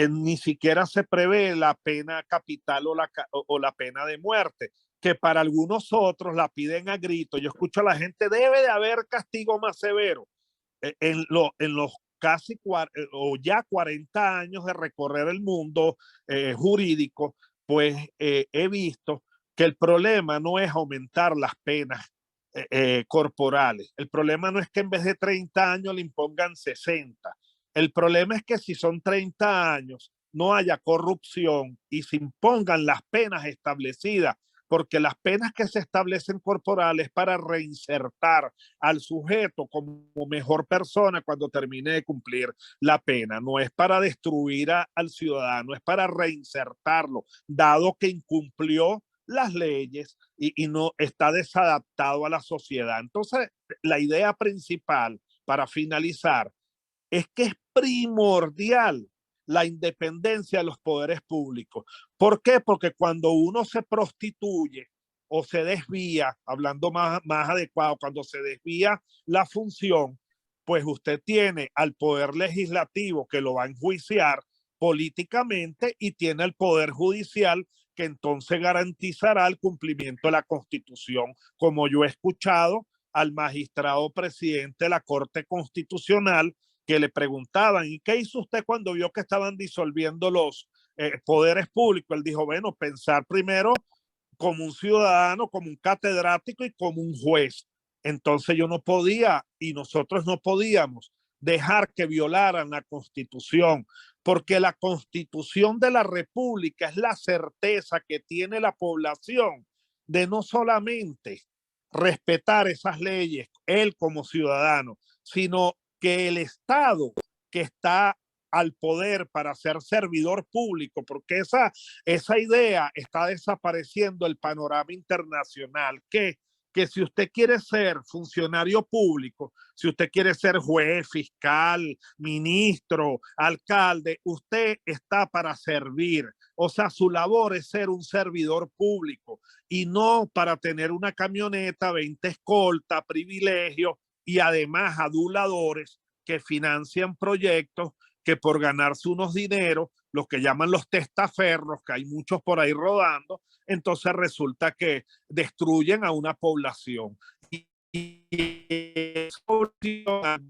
ni siquiera se prevé la pena capital o la pena de muerte, que para algunos otros la piden a grito. Yo escucho a la gente, debe de haber castigo más severo. En los casi o ya 40 años de recorrer el mundo jurídico, pues he visto que el problema no es aumentar las penas corporales. El problema no es que en vez de 30 años le impongan 60. El problema es que si son 30 años, no haya corrupción y se impongan las penas establecidas, porque las penas que se establecen corporales para reinsertar al sujeto como mejor persona cuando termine de cumplir la pena. No es para destruir al ciudadano, es para reinsertarlo, dado que incumplió las leyes y no está desadaptado a la sociedad. Entonces, la idea principal, para finalizar, es que es primordial la independencia de los poderes públicos. ¿Por qué? Porque cuando uno se prostituye o se desvía, hablando más adecuado, cuando se desvía la función, pues usted tiene al poder legislativo que lo va a enjuiciar políticamente y tiene el poder judicial que entonces garantizará el cumplimiento de la Constitución, como yo he escuchado al magistrado presidente de la Corte Constitucional, que le preguntaban, ¿y qué hizo usted cuando vio que estaban disolviendo los poderes públicos? Él dijo, bueno, pensar primero como un ciudadano, como un catedrático y como un juez. Entonces yo no podía y nosotros no podíamos dejar que violaran la Constitución, porque la Constitución de la República es la certeza que tiene la población de no solamente respetar esas leyes, él como ciudadano, sino que el Estado que está al poder para ser servidor público, porque esa idea está desapareciendo el panorama internacional, que si usted quiere ser funcionario público, si usted quiere ser juez, fiscal, ministro, alcalde, usted está para servir. O sea, su labor es ser un servidor público y no para tener una camioneta, 20 escoltas, privilegios y además aduladores que financian proyectos que por ganarse unos dineros, los que llaman los testaferros, que hay muchos por ahí rodando, entonces resulta que destruyen a una población. Y esa población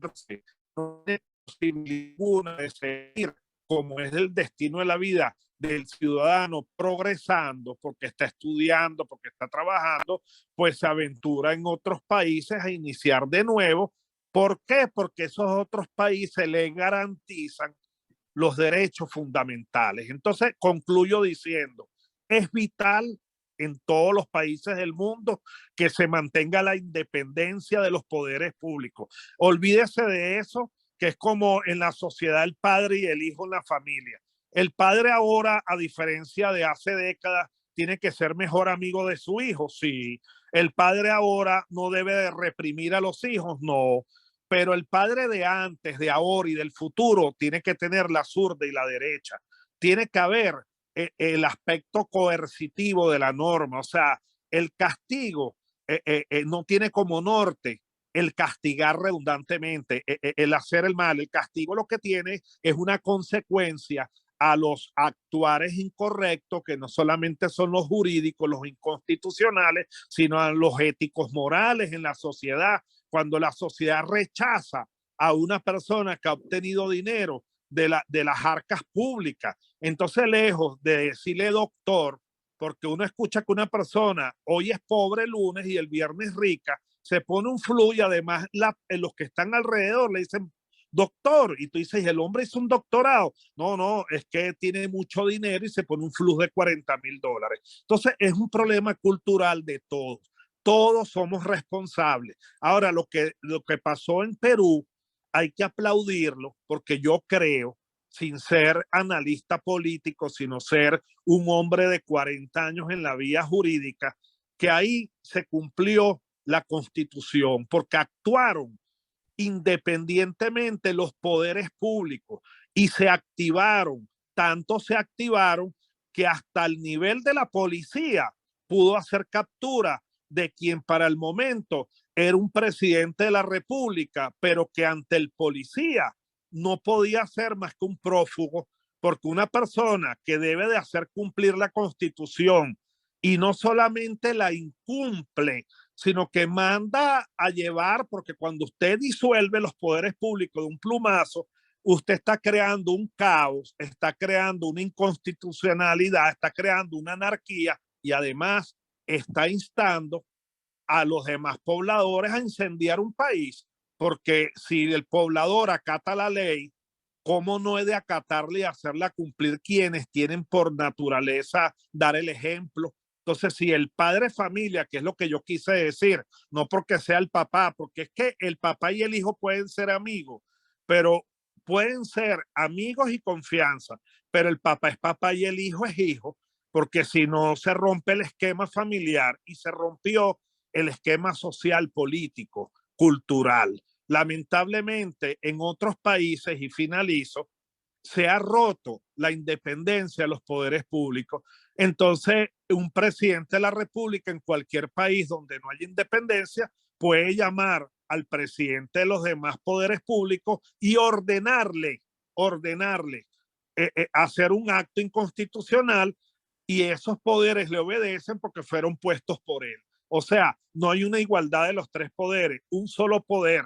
no tiene posibilidad de seguir como es el destino de la vida del ciudadano progresando, porque está estudiando, porque está trabajando, pues se aventura en otros países a iniciar de nuevo. ¿Por qué? Porque esos otros países le garantizan los derechos fundamentales. Entonces, concluyo diciendo, es vital en todos los países del mundo que se mantenga la independencia de los poderes públicos. Olvídese de eso, que es como en la sociedad el padre y el hijo en la familia. El padre ahora, a diferencia de hace décadas, tiene que ser mejor amigo de su hijo. Sí, el padre ahora no debe de reprimir a los hijos, no. Pero el padre de antes, de ahora y del futuro tiene que tener la zurda y la derecha. Tiene que haber el aspecto coercitivo de la norma. O sea, el castigo no tiene como norte el castigar redundantemente, el hacer el mal. El castigo lo que tiene es una consecuencia a los actuares incorrectos, que no solamente son los jurídicos, los inconstitucionales, sino a los éticos morales en la sociedad. Cuando la sociedad rechaza a una persona que ha obtenido dinero de las arcas públicas, entonces lejos de decirle doctor, porque uno escucha que una persona hoy es pobre el lunes y el viernes rica, se pone un flu y además los que están alrededor le dicen doctor, y tú dices, el hombre hizo un doctorado. No, no, es que tiene mucho dinero y se pone un flujo de $40,000. Entonces es un problema cultural de todos. Todos somos responsables. Ahora, lo que pasó en Perú, hay que aplaudirlo porque yo creo, sin ser analista político, sino ser un hombre de 40 años en la vía jurídica, que ahí se cumplió la Constitución porque actuaron independientemente los poderes públicos y se activaron, tanto se activaron que hasta el nivel de la policía pudo hacer captura de quien para el momento era un presidente de la República, pero que ante el policía no podía ser más que un prófugo, porque una persona que debe de hacer cumplir la Constitución y no solamente la incumple, sino que manda a llevar, porque cuando usted disuelve los poderes públicos de un plumazo, usted está creando un caos, está creando una inconstitucionalidad, está creando una anarquía y además está instando a los demás pobladores a incendiar un país, porque si el poblador acata la ley, ¿cómo no he de acatarle y hacerla cumplir quienes tienen por naturaleza dar el ejemplo? Entonces, si el padre de familia, que es lo que yo quise decir, no porque sea el papá, porque es que el papá y el hijo pueden ser amigos, pero pueden ser amigos y confianza, pero el papá es papá y el hijo es hijo, porque si no se rompe el esquema familiar y se rompió el esquema social, político, cultural. Lamentablemente, en otros países, y finalizo, se ha roto la independencia de los poderes públicos. Entonces, un presidente de la República en cualquier país donde no haya independencia puede llamar al presidente de los demás poderes públicos y ordenarle hacer un acto inconstitucional y esos poderes le obedecen porque fueron puestos por él. O sea, no hay una igualdad de los tres poderes, un solo poder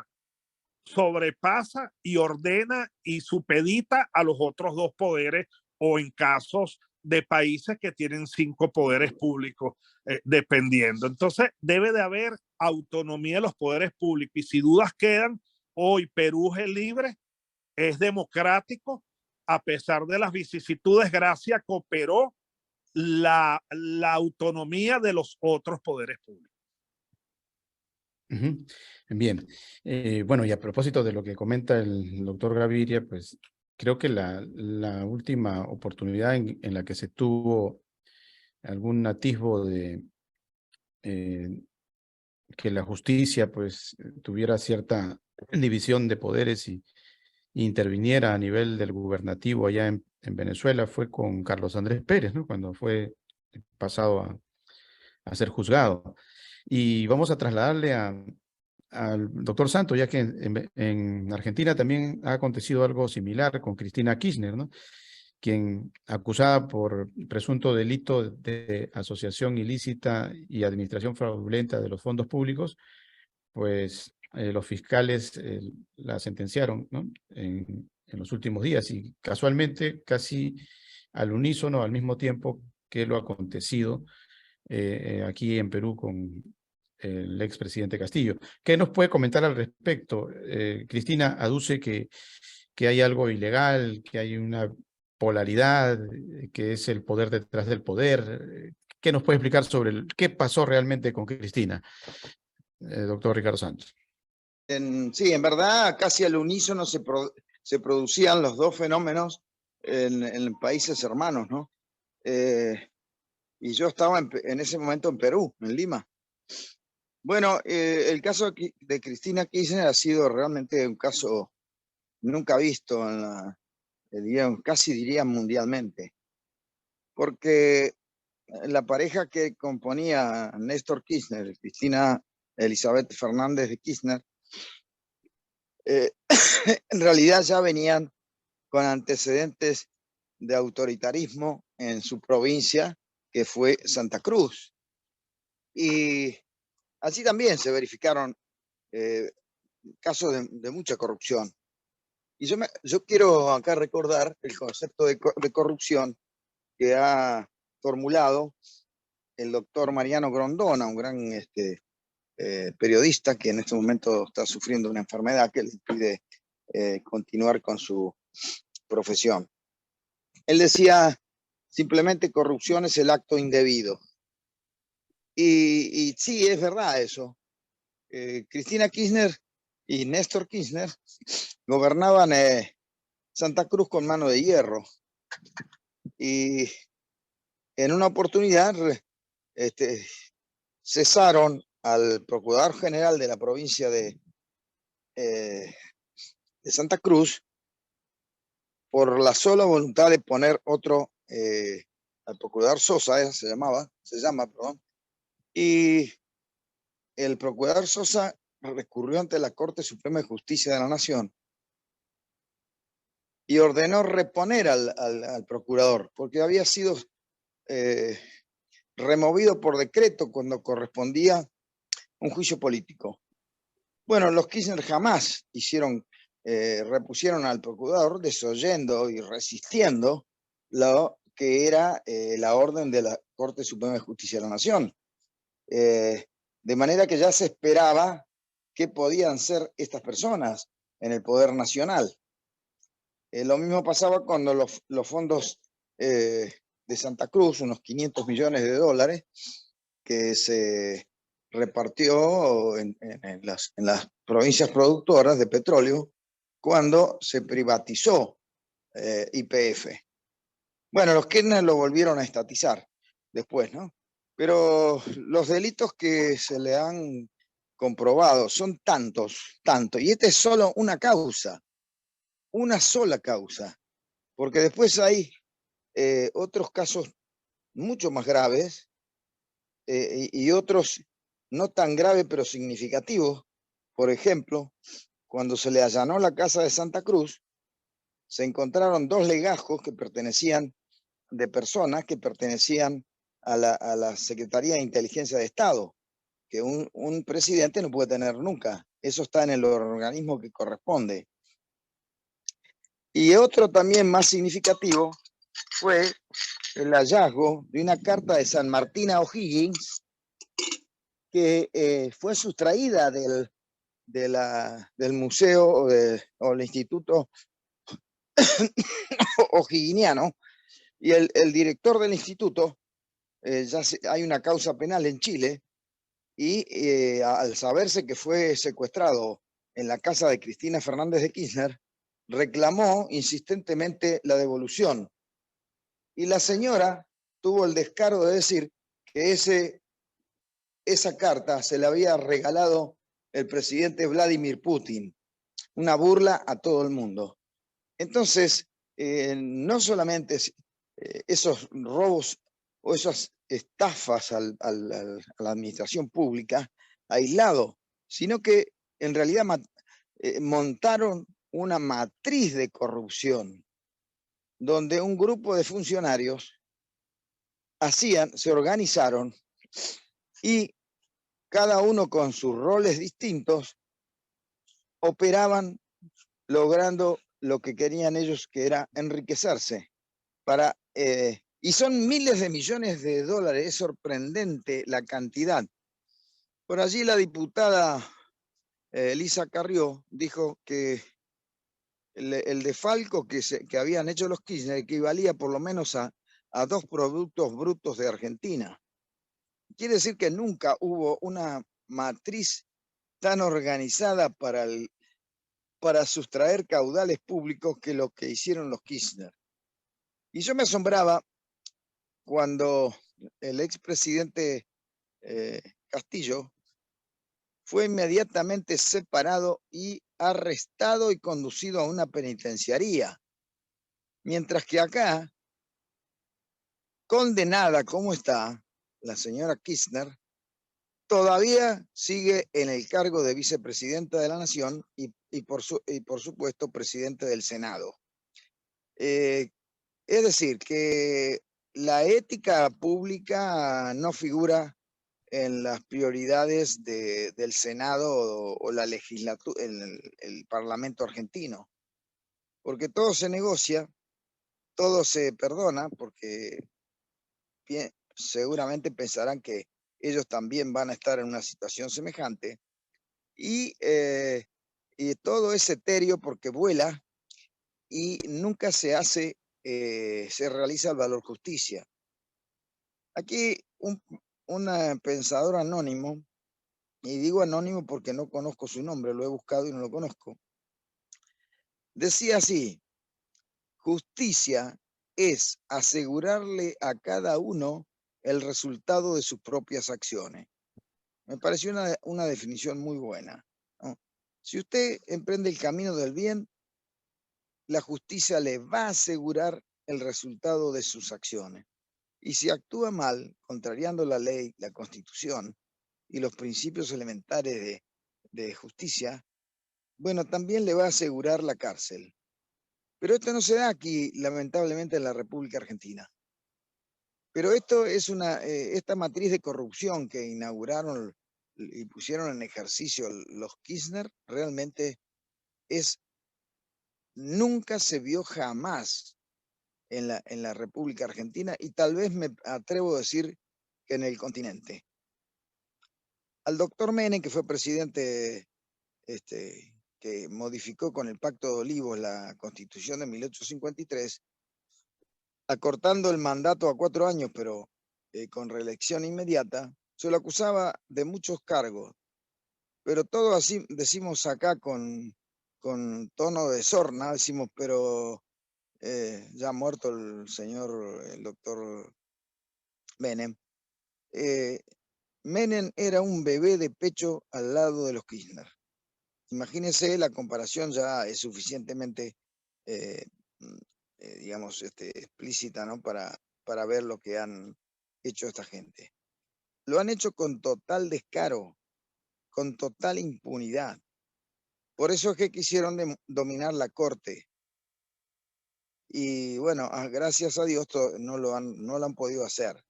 sobrepasa y ordena y supedita a los otros dos poderes o en casos de países que tienen 5 poderes públicos dependiendo. Entonces debe de haber autonomía de los poderes públicos y si dudas quedan, hoy Perú es libre, es democrático, a pesar de las vicisitudes, gracias cooperó la autonomía de los otros poderes públicos. Bien, bueno, y a propósito de lo que comenta el doctor Gaviria, pues creo que la última oportunidad en la que se tuvo algún atisbo de que la justicia pues tuviera cierta división de poderes y interviniera a nivel del gubernativo allá en Venezuela fue con Carlos Andrés Pérez, ¿no? Cuando fue pasado a ser juzgado. Y vamos a trasladarle al doctor Santos, ya que en Argentina también ha acontecido algo similar con Cristina Kirchner, ¿no? Quien, acusada por presunto delito de asociación ilícita y administración fraudulenta de los fondos públicos, pues los fiscales la sentenciaron, ¿no? en los últimos días y casualmente casi al unísono, al mismo tiempo que lo acontecido aquí en Perú con el expresidente Castillo. ¿Qué nos puede comentar al respecto? Cristina aduce que hay algo ilegal, que hay una polaridad, que es el poder detrás del poder. ¿Qué nos puede explicar sobre qué pasó realmente con Cristina, doctor Ricardo Santos? Sí, en verdad, casi al unísono se producían los dos fenómenos en países hermanos, ¿no? Y yo estaba en ese momento en Perú, en Lima. Bueno, el caso de Cristina Kirchner ha sido realmente un caso nunca visto, casi diría mundialmente, porque la pareja que componía Néstor Kirchner, Cristina Elizabeth Fernández de Kirchner, en realidad ya venían con antecedentes de autoritarismo en su provincia, que fue Santa Cruz. Y así también se verificaron casos de mucha corrupción. Y yo quiero acá recordar el concepto de corrupción que ha formulado el doctor Mariano Grondona, un gran periodista que en este momento está sufriendo una enfermedad que le impide continuar con su profesión. Él decía, simplemente corrupción es el acto indebido. Y sí, es verdad eso. Cristina Kirchner y Néstor Kirchner gobernaban Santa Cruz con mano de hierro. Y en una oportunidad cesaron al procurador general de la provincia de Santa Cruz por la sola voluntad de poner otro, al procurador Sosa, se llama, perdón, y el procurador Sosa recurrió ante la Corte Suprema de Justicia de la Nación y ordenó reponer al procurador, porque había sido removido por decreto cuando correspondía un juicio político. Bueno, los Kirchner jamás repusieron al procurador, desoyendo y resistiendo lo que era la orden de la Corte Suprema de Justicia de la Nación. De manera que ya se esperaba qué podían ser estas personas en el poder nacional. Lo mismo pasaba cuando los fondos de Santa Cruz, unos 500 millones de dólares, que se repartió en las provincias productoras de petróleo cuando se privatizó YPF. Bueno, los Kirchner lo volvieron a estatizar después, ¿no? Pero los delitos que se le han comprobado son tantos, y esta es solo una causa, una sola causa, porque después hay otros casos mucho más graves y otros no tan graves pero significativos. Por ejemplo, cuando se le allanó la casa de Santa Cruz, se encontraron 2 legajos de personas que pertenecían a la Secretaría de Inteligencia de Estado, que un presidente no puede tener nunca. Eso está en el organismo que corresponde. Y otro también más significativo fue el hallazgo de una carta de San Martín a O'Higgins que fue sustraída del museo o el instituto o'higginiano, y el director del instituto, hay una causa penal en Chile, y al saberse que fue secuestrado en la casa de Cristina Fernández de Kirchner, reclamó insistentemente la devolución. Y la señora tuvo el descaro de decir que esa carta se le había regalado el presidente Vladimir Putin, una burla a todo el mundo. Entonces, no solamente esos robos o esas estafas a la administración pública aislado, sino que en realidad montaron una matriz de corrupción donde un grupo de funcionarios se organizaron y cada uno con sus roles distintos operaban logrando lo que querían ellos, que era enriquecerse. Y son miles de millones de dólares, es sorprendente la cantidad. Por allí la diputada Elisa Carrió dijo que el desfalco que habían hecho los Kirchner equivalía por lo menos a 2 productos brutos de Argentina. Quiere decir que nunca hubo una matriz tan organizada para sustraer caudales públicos que lo que hicieron los Kirchner. Y yo me asombraba cuando el expresidente Castillo fue inmediatamente separado y arrestado y conducido a una penitenciaría. Mientras que acá, condenada como está, la señora Kirchner todavía sigue en el cargo de vicepresidenta de la Nación y por supuesto presidente del Senado. Es decir, que la ética pública no figura en las prioridades del Senado o la legislatura, el Parlamento argentino, porque todo se negocia, todo se perdona, porque seguramente pensarán que ellos también van a estar en una situación semejante. Y todo es etéreo porque vuela y nunca se realiza el valor justicia. Aquí un pensador anónimo, y digo anónimo porque no conozco su nombre, lo he buscado y no lo conozco, decía así: justicia es asegurarle a cada uno el resultado de sus propias acciones. Me pareció una definición muy buena, ¿no? Si usted emprende el camino del bien, la justicia le va a asegurar el resultado de sus acciones. Y si actúa mal, contrariando la ley, la Constitución y los principios elementales de justicia, bueno, también le va a asegurar la cárcel. Pero esto no se da aquí, lamentablemente, en la República Argentina. Pero esto es esta matriz de corrupción que inauguraron y pusieron en ejercicio los Kirchner, realmente nunca se vio jamás en la República Argentina, y tal vez me atrevo a decir que en el continente. Al doctor Menem, que fue presidente, que modificó con el Pacto de Olivos la Constitución de 1853, acortando el mandato a 4 años, pero con reelección inmediata, se lo acusaba de muchos cargos. Pero todo así decimos acá con tono de sorna, decimos, pero ya muerto el doctor Menem, Menem era un bebé de pecho al lado de los Kirchner. Imagínense, la comparación ya es suficientemente, digamos, explícita, ¿no? Para ver lo que han hecho esta gente. Lo han hecho con total descaro, con total impunidad. Por eso es que quisieron dominar la corte. Y bueno, gracias a Dios no lo han podido hacer.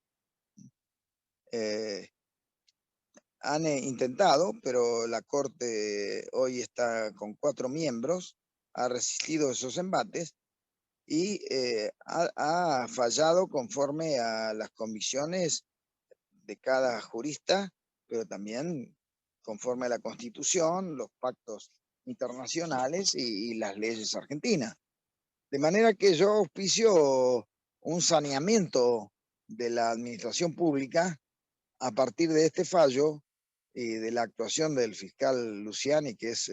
Han intentado, pero la corte hoy está con 4 miembros, ha resistido esos embates y ha fallado conforme a las convicciones de cada jurista, pero también conforme a la Constitución, los pactos internacionales y las leyes argentinas. De manera que yo auspicio un saneamiento de la administración pública a partir de este fallo y de la actuación del fiscal Luciani, que es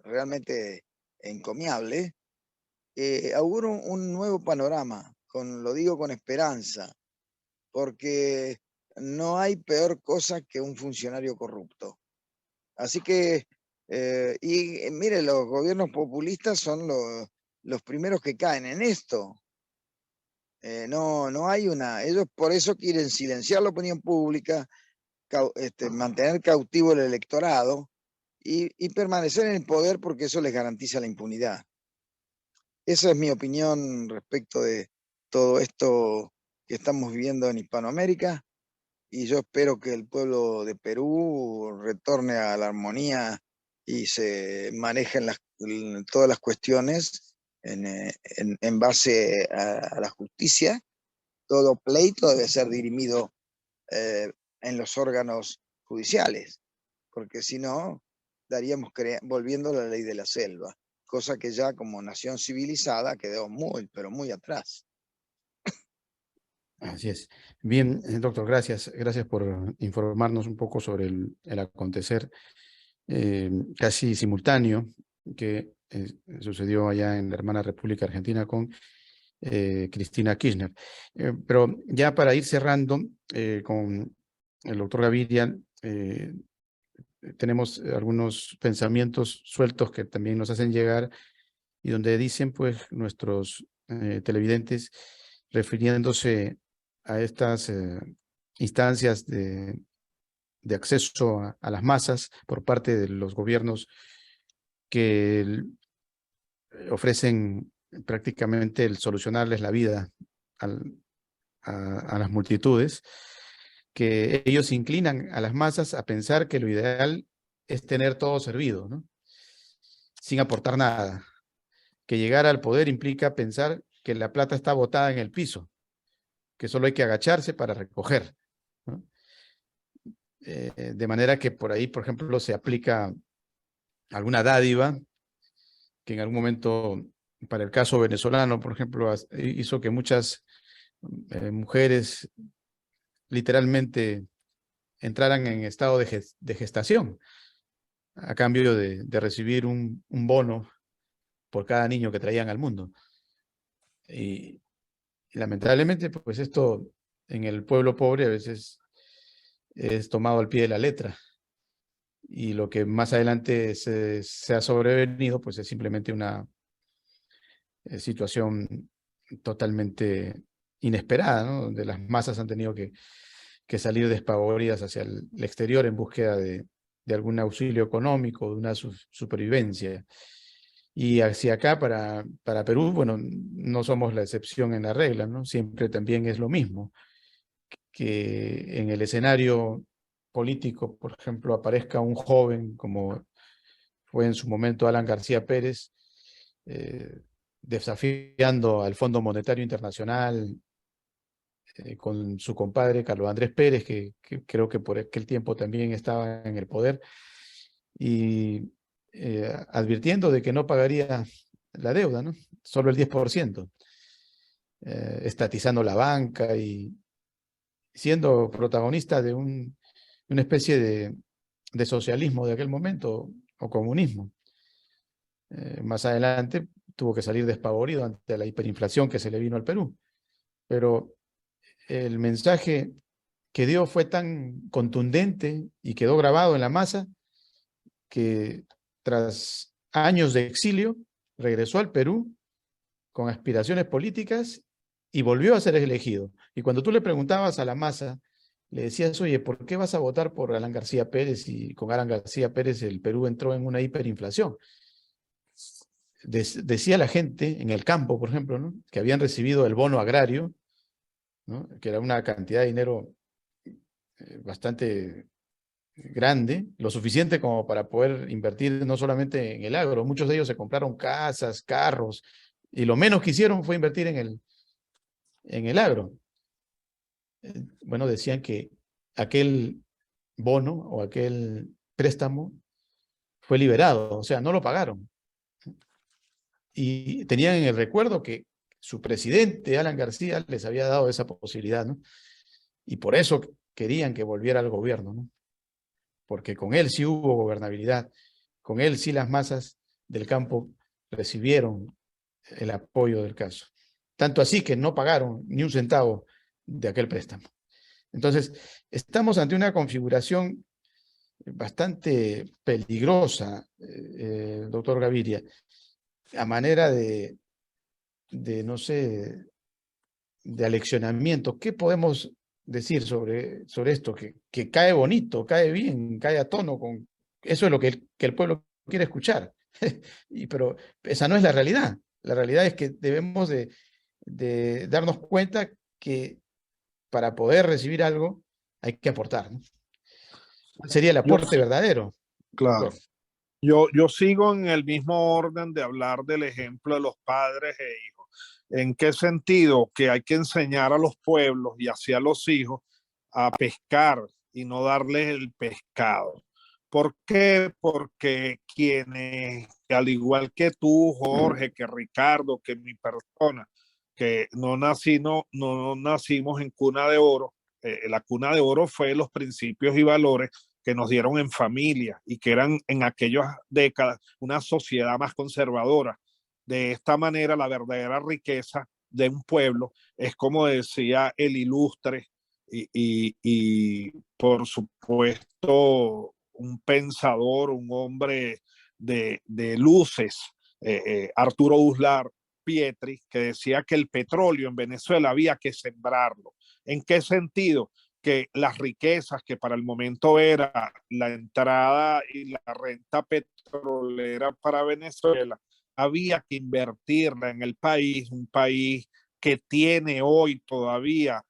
realmente encomiable. Auguro un nuevo panorama, lo digo con esperanza, porque no hay peor cosa que un funcionario corrupto. Así que, mire, los gobiernos populistas son los primeros que caen en esto. No hay ellos por eso quieren silenciar la opinión pública, mantener cautivo el electorado y permanecer en el poder, porque eso les garantiza la impunidad. Esa es mi opinión respecto de todo esto que estamos viviendo en Hispanoamérica, y yo espero que el pueblo de Perú retorne a la armonía y se manejen todas las cuestiones en base a la justicia. Todo pleito debe ser dirimido en los órganos judiciales, porque si no, estaríamos volviendo a la ley de la selva, cosa que ya como nación civilizada quedó muy, pero muy atrás. Así es. Bien, doctor, gracias. Gracias por informarnos un poco sobre el acontecer casi simultáneo que sucedió allá en la hermana República Argentina con Cristina Kirchner. Pero ya para ir cerrando con el doctor Gaviria, tenemos algunos pensamientos sueltos que también nos hacen llegar y donde dicen pues nuestros televidentes, refiriéndose a estas instancias de acceso a las masas por parte de los gobiernos que ofrecen prácticamente el solucionarles la vida a las multitudes, que ellos se inclinan a las masas a pensar que lo ideal es tener todo servido, ¿no? Sin aportar nada. Que llegar al poder implica pensar que la plata está botada en el piso que solo hay que agacharse para recoger, ¿no? De manera que por ahí, por ejemplo, se aplica alguna dádiva que en algún momento, para el caso venezolano, por ejemplo, hizo que muchas mujeres literalmente entraran en estado de gestación a cambio de recibir un bono por cada niño que traían al mundo. Y lamentablemente, pues esto en el pueblo pobre a veces es tomado al pie de la letra. Y lo que más adelante se ha sobrevenido, pues es simplemente una situación totalmente inesperada, ¿no? Donde las masas han tenido que salir despavoridas hacia el exterior en búsqueda de algún auxilio económico, de una supervivencia. Y hacia acá, para Perú, bueno, no somos la excepción en la regla, ¿no? Siempre también es lo mismo, que en el escenario político, por ejemplo, aparezca un joven como fue en su momento Alan García Pérez, desafiando al Fondo Monetario Internacional con su compadre Carlos Andrés Pérez, que creo que por aquel tiempo también estaba en el poder, y advirtiendo de que no pagaría la deuda, ¿no? Solo el 10%, estatizando la banca y siendo protagonista de una especie de socialismo de aquel momento, o comunismo. Más adelante tuvo que salir despavorido ante la hiperinflación que se le vino al Perú. Pero el mensaje que dio fue tan contundente y quedó grabado en la masa que tras años de exilio regresó al Perú con aspiraciones políticas y volvió a ser elegido. Y cuando tú le preguntabas a la masa, le decías, oye, ¿por qué vas a votar por Alan García Pérez? Y con Alan García Pérez el Perú entró en una hiperinflación. Decía la gente en el campo, por ejemplo, ¿no? Que habían recibido el bono agrario, ¿no? Que era una cantidad de dinero bastante grande, lo suficiente como para poder invertir no solamente en el agro. Muchos de ellos se compraron casas, carros, y lo menos que hicieron fue invertir en el agro. Bueno, decían que aquel bono o aquel préstamo fue liberado, o sea, no lo pagaron. Y tenían en el recuerdo que su presidente, Alan García, les había dado esa posibilidad, ¿no? Y por eso querían que volviera al gobierno, ¿no? Porque con él sí hubo gobernabilidad, con él sí las masas del campo recibieron el apoyo del caso. Tanto así que no pagaron ni un centavo de aquel préstamo. Entonces, estamos ante una configuración bastante peligrosa, doctor Gaviria, a manera no sé, de aleccionamiento. ¿Qué podemos decir sobre esto? Que cae bonito, cae bien, cae a tono con... Eso es lo que el pueblo quiere escuchar. Pero esa no es la realidad. La realidad es que debemos de darnos cuenta que para poder recibir algo hay que aportar, ¿no? ¿Cuál sería el aporte verdadero, Claro. doctor? Yo sigo en el mismo orden de hablar del ejemplo de los padres e hijos. ¿En qué sentido? Que hay que enseñar a los pueblos y así a los hijos a pescar y no darles el pescado. ¿Por qué? Porque quienes, al igual que tú, Jorge, que Ricardo, que mi persona, que no nacimos en cuna de oro, la cuna de oro fue los principios y valores que nos dieron en familia y que eran en aquellas décadas una sociedad más conservadora. De esta manera, la verdadera riqueza de un pueblo es, como decía el ilustre y por supuesto, un pensador, un hombre de luces, Arturo Uslar Pietri, que decía que el petróleo en Venezuela había que sembrarlo. ¿En qué sentido? Que las riquezas que para el momento era la entrada y la renta petrolera para Venezuela, había que invertirla en el país, un país que tiene hoy todavía,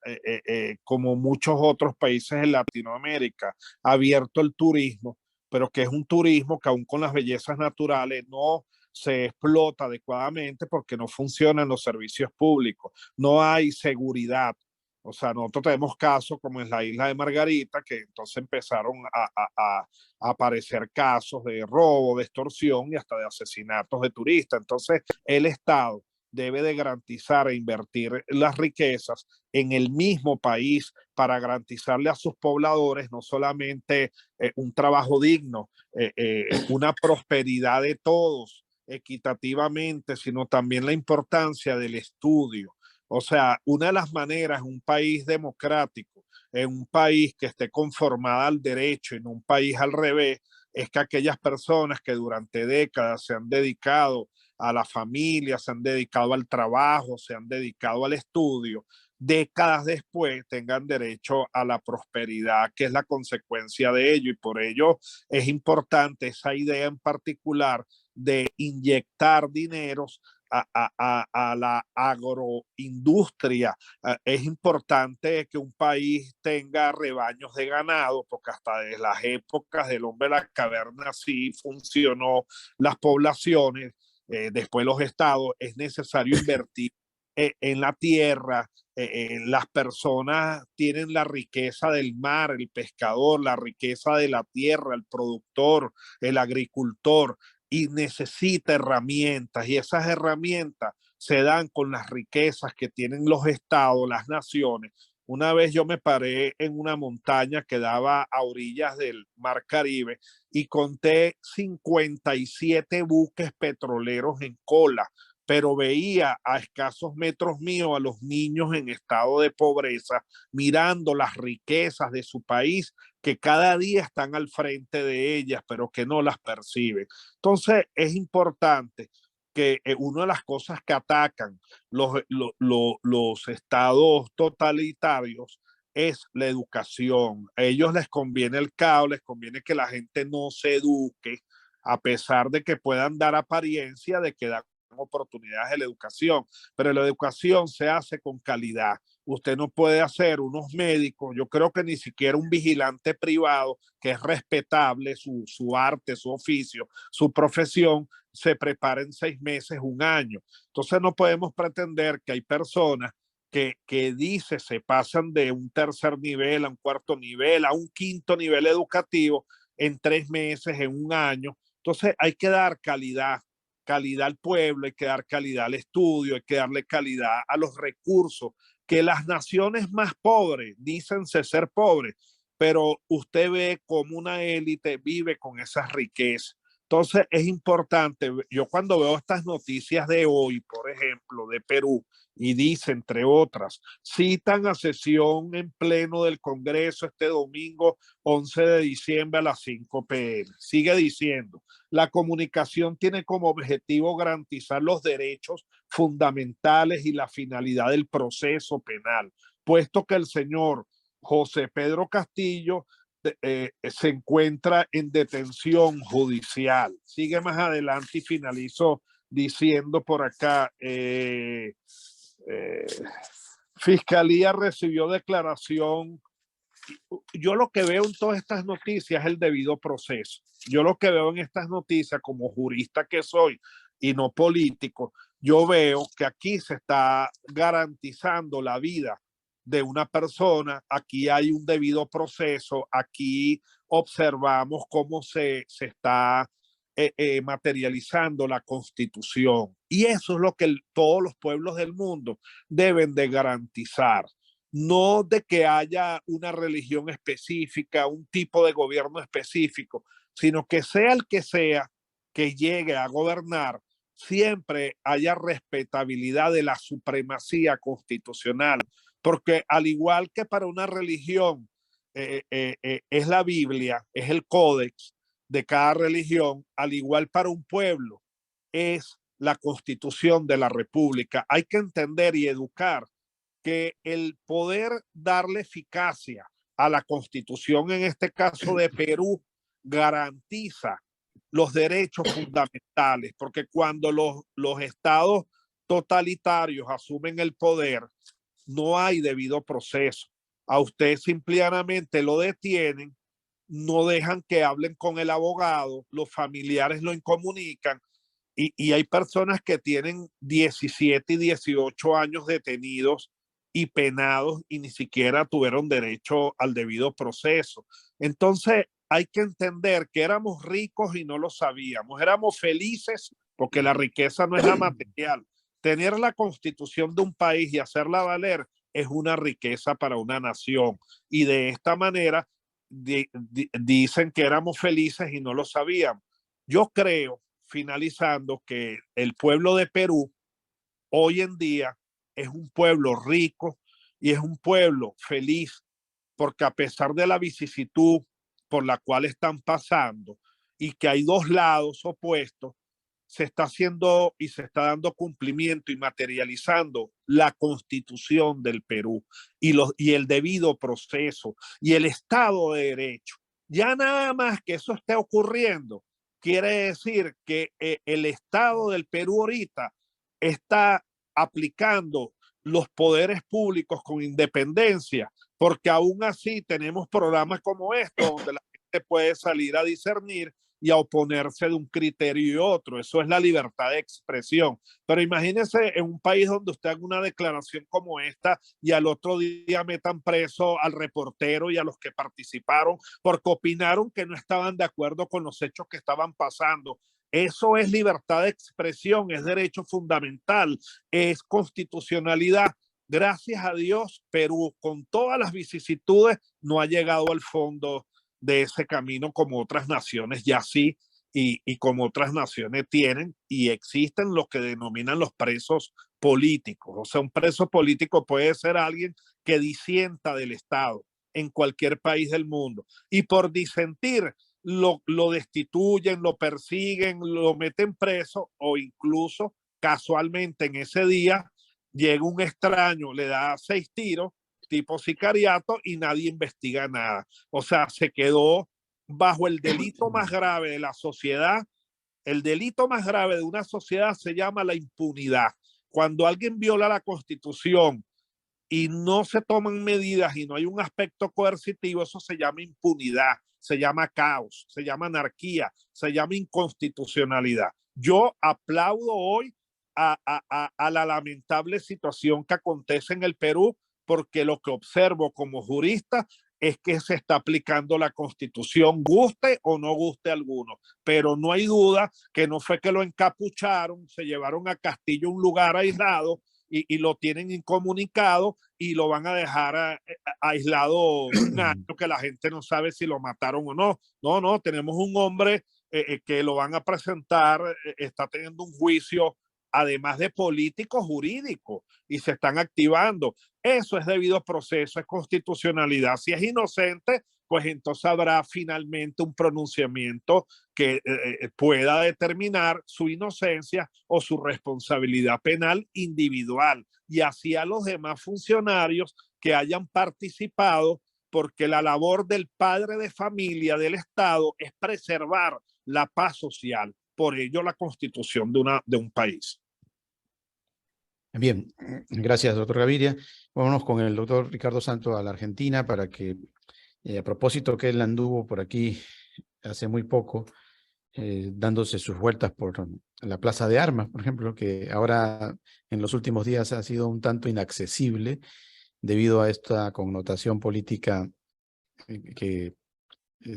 como muchos otros países en Latinoamérica, abierto el turismo, pero que es un turismo que aún con las bellezas naturales no se explota adecuadamente porque no funcionan los servicios públicos, no hay seguridad. O sea, nosotros tenemos casos como en la isla de Margarita, que entonces empezaron a aparecer casos de robo, de extorsión y hasta de asesinatos de turistas. Entonces, el Estado debe de garantizar e invertir las riquezas en el mismo país para garantizarle a sus pobladores no solamente un trabajo digno, una prosperidad de todos equitativamente, sino también la importancia del estudio. O sea, una de las maneras, un país democrático, en un país que esté conformada al derecho, en un país al revés, es que aquellas personas que durante décadas se han dedicado a la familia, se han dedicado al trabajo, se han dedicado al estudio, décadas después tengan derecho a la prosperidad, que es la consecuencia de ello. Y por ello es importante esa idea en particular de inyectar dineros a la agroindustria. Es importante que un país tenga rebaños de ganado, porque hasta desde las épocas del hombre de la caverna así funcionó las poblaciones, después los estados. Es necesario invertir en la tierra. Las personas tienen la riqueza del mar, el pescador, la riqueza de la tierra, el productor, el agricultor, y necesita herramientas, y esas herramientas se dan con las riquezas que tienen los estados, las naciones. Una vez yo me paré en una montaña que daba a orillas del Mar Caribe y conté 57 buques petroleros en cola, pero veía a escasos metros míos a los niños en estado de pobreza mirando las riquezas de su país, que cada día están al frente de ellas, pero que no las perciben. Entonces es importante que una de las cosas que atacan los estados totalitarios es la educación. A ellos les conviene el caos, les conviene que la gente no se eduque, a pesar de que puedan dar apariencia de que dan oportunidades de la educación, pero la educación se hace con calidad. Usted no puede hacer unos médicos, yo creo que ni siquiera un vigilante privado, que es respetable su arte, su oficio, su profesión, se prepara en 6 meses, un año. Entonces no podemos pretender que hay personas que dice se pasan de un tercer nivel a un cuarto nivel, a un quinto nivel educativo en 3 meses, en un año. Entonces hay que dar calidad al pueblo, hay que dar calidad al estudio, hay que darle calidad a los recursos, que las naciones más pobres dicen ser pobres, pero usted ve como una élite vive con esas riquezas. Entonces es importante, yo cuando veo estas noticias de hoy, por ejemplo, de Perú, y dice, entre otras, citan a sesión en pleno del Congreso este domingo 11 de diciembre a las 5 p.m. Sigue diciendo, la comunicación tiene como objetivo garantizar los derechos fundamentales y la finalidad del proceso penal, puesto que el señor José Pedro Castillo se encuentra en detención judicial. Sigue más adelante y finalizo diciendo por acá, Fiscalía recibió declaración. Yo lo que veo en todas estas noticias es el debido proceso. Yo lo que veo en estas noticias, como jurista que soy y no político, yo veo que aquí se está garantizando la vida de una persona, aquí hay un debido proceso, aquí observamos cómo se está materializando la Constitución. Y eso es lo que todos los pueblos del mundo deben de garantizar. No de que haya una religión específica, un tipo de gobierno específico, sino que sea el que llegue a gobernar, siempre haya respetabilidad de la supremacía constitucional, porque al igual que para una religión es la Biblia, es el códex de cada religión, al igual para un pueblo es la Constitución de la República. Hay que entender y educar que el poder darle eficacia a la Constitución, en este caso de Perú, garantiza los derechos fundamentales, porque cuando los estados totalitarios asumen el poder, no hay debido proceso. A usted simplemente lo detienen, no dejan que hablen con el abogado, los familiares lo incomunican y hay personas que tienen 17 y 18 años detenidos y penados y ni siquiera tuvieron derecho al debido proceso. Entonces hay que entender que éramos ricos y no lo sabíamos, éramos felices porque la riqueza no es la material. Tener la constitución de un país y hacerla valer es una riqueza para una nación. Y de esta manera dicen que éramos felices y no lo sabíamos. Yo creo, finalizando, que el pueblo de Perú hoy en día es un pueblo rico y es un pueblo feliz, porque a pesar de la vicisitud por la cual están pasando y que hay dos lados opuestos, se está haciendo y se está dando cumplimiento y materializando la Constitución del Perú y el debido proceso y el Estado de Derecho. Ya nada más que eso esté ocurriendo, quiere decir que el Estado del Perú ahorita está aplicando los poderes públicos con independencia, porque aún así tenemos programas como estos donde la gente puede salir a discernir y a oponerse de un criterio y otro. Eso es la libertad de expresión. Pero imagínense en un país donde usted haga una declaración como esta y al otro día metan preso al reportero y a los que participaron porque opinaron que no estaban de acuerdo con los hechos que estaban pasando. Eso es libertad de expresión, es derecho fundamental, es constitucionalidad. Gracias a Dios, Perú, con todas las vicisitudes, no ha llegado al fondo de ese camino como otras naciones ya sí, y como otras naciones tienen y existen lo que denominan los presos políticos. O sea, un preso político puede ser alguien que disienta del Estado en cualquier país del mundo y por disentir lo destituyen, lo persiguen, lo meten preso o incluso casualmente en ese día llega un extraño, le da 6 tiros tipo sicariato y nadie investiga nada. O sea, se quedó bajo el delito más grave de la sociedad. El delito más grave de una sociedad se llama la impunidad. Cuando alguien viola la Constitución y no se toman medidas y no hay un aspecto coercitivo, eso se llama impunidad, se llama caos, se llama anarquía, se llama inconstitucionalidad. Yo aplaudo hoy a la lamentable situación que acontece en el Perú, porque lo que observo como jurista es que se está aplicando la Constitución, guste o no guste a alguno, pero no hay duda que no fue que lo encapucharon, se llevaron a Castillo a un lugar aislado y lo tienen incomunicado y lo van a dejar aislado un año que la gente no sabe si lo mataron o no. No, no, tenemos un hombre que lo van a presentar, está teniendo un juicio además de político jurídico y se están activando. Eso es debido proceso, es constitucionalidad. Si es inocente, pues entonces habrá finalmente un pronunciamiento que pueda determinar su inocencia o su responsabilidad penal individual. Y así a los demás funcionarios que hayan participado, porque la labor del padre de familia del Estado es preservar la paz social. Por ello, la constitución de un país. Bien, gracias, doctor Gaviria. Vámonos con el doctor Ricardo Santos a la Argentina para que, a propósito que él anduvo por aquí hace muy poco, dándose sus vueltas por la Plaza de Armas, por ejemplo, que ahora en los últimos días ha sido un tanto inaccesible debido a esta connotación política que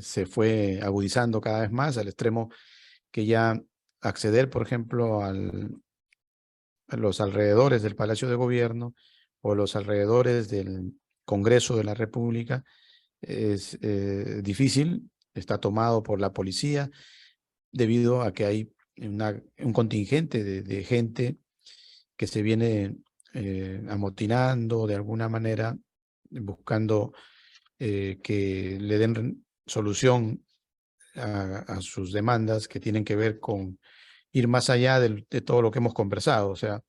se fue agudizando cada vez más al extremo que ya acceder, por ejemplo, a los alrededores del Palacio de Gobierno o los alrededores del Congreso de la República es difícil, está tomado por la policía debido a que hay un contingente de gente que se viene amotinando de alguna manera, buscando que le den solución a sus demandas que tienen que ver con ir más allá de todo lo que hemos conversado. O sea,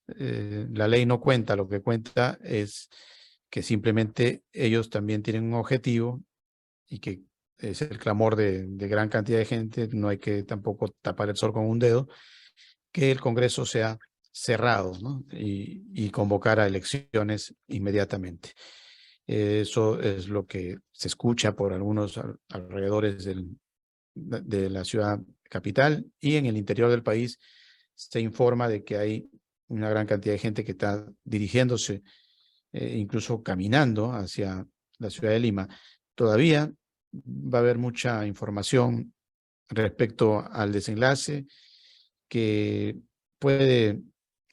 la ley no cuenta, lo que cuenta es que simplemente ellos también tienen un objetivo y que es el clamor de gran cantidad de gente, no hay que tampoco tapar el sol con un dedo, que el Congreso sea cerrado, ¿no? y convocar a elecciones inmediatamente. Eso es lo que se escucha por algunos alrededores de la ciudad capital, y en el interior del país se informa de que hay una gran cantidad de gente que está dirigiéndose incluso caminando hacia la ciudad de Lima. Todavía va a haber mucha información respecto al desenlace que puede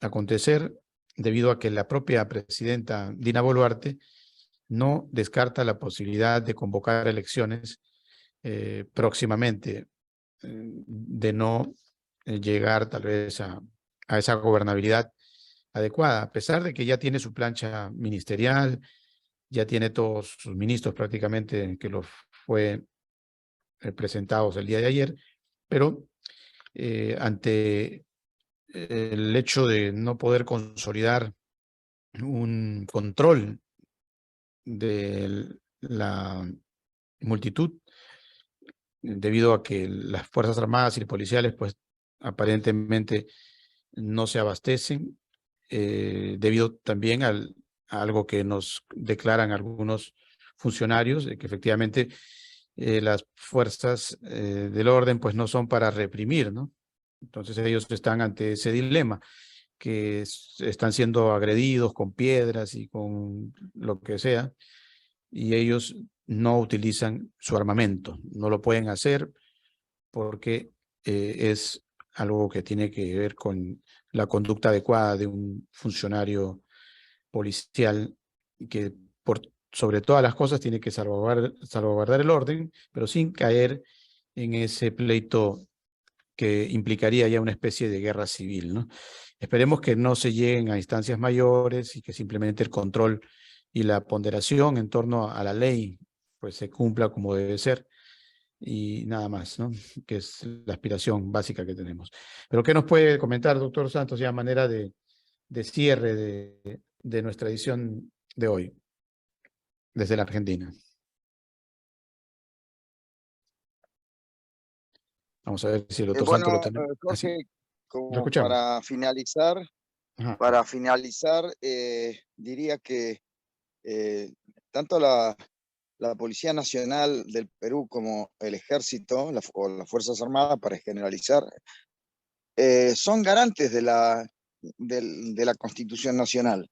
acontecer debido a que la propia presidenta Dina Boluarte no descarta la posibilidad de convocar elecciones próximamente, de no llegar tal vez a esa gobernabilidad adecuada, a pesar de que ya tiene su plancha ministerial, ya tiene todos sus ministros prácticamente que los fue presentados el día de ayer, pero ante el hecho de no poder consolidar un control de la multitud, debido a que las Fuerzas Armadas y policiales, pues aparentemente no se abastecen, debido también a algo que nos declaran algunos funcionarios, de que efectivamente las fuerzas del orden pues no son para reprimir, ¿no? Entonces ellos están ante ese dilema, que están siendo agredidos con piedras y con lo que sea, y ellos no utilizan su armamento, no lo pueden hacer porque es algo que tiene que ver con la conducta adecuada de un funcionario policial que sobre todas las cosas tiene que salvaguardar el orden, pero sin caer en ese pleito que implicaría ya una especie de guerra civil, ¿no? Esperemos que no se lleguen a instancias mayores y que simplemente el control y la ponderación en torno a la ley pues se cumpla como debe ser, y nada más, ¿no? Que es la aspiración básica que tenemos. Pero ¿qué nos puede comentar, doctor Santos, ya a manera de cierre de nuestra edición de hoy, desde la Argentina? Vamos a ver si el doctor Santos lo Bueno, tenemos. Así, Jorge, lo como escuchamos. para Ajá. finalizar, diría que eh, tanto la Policía Nacional del Perú como el Ejército o las Fuerzas Armadas, para generalizar, son garantes de la Constitución Nacional.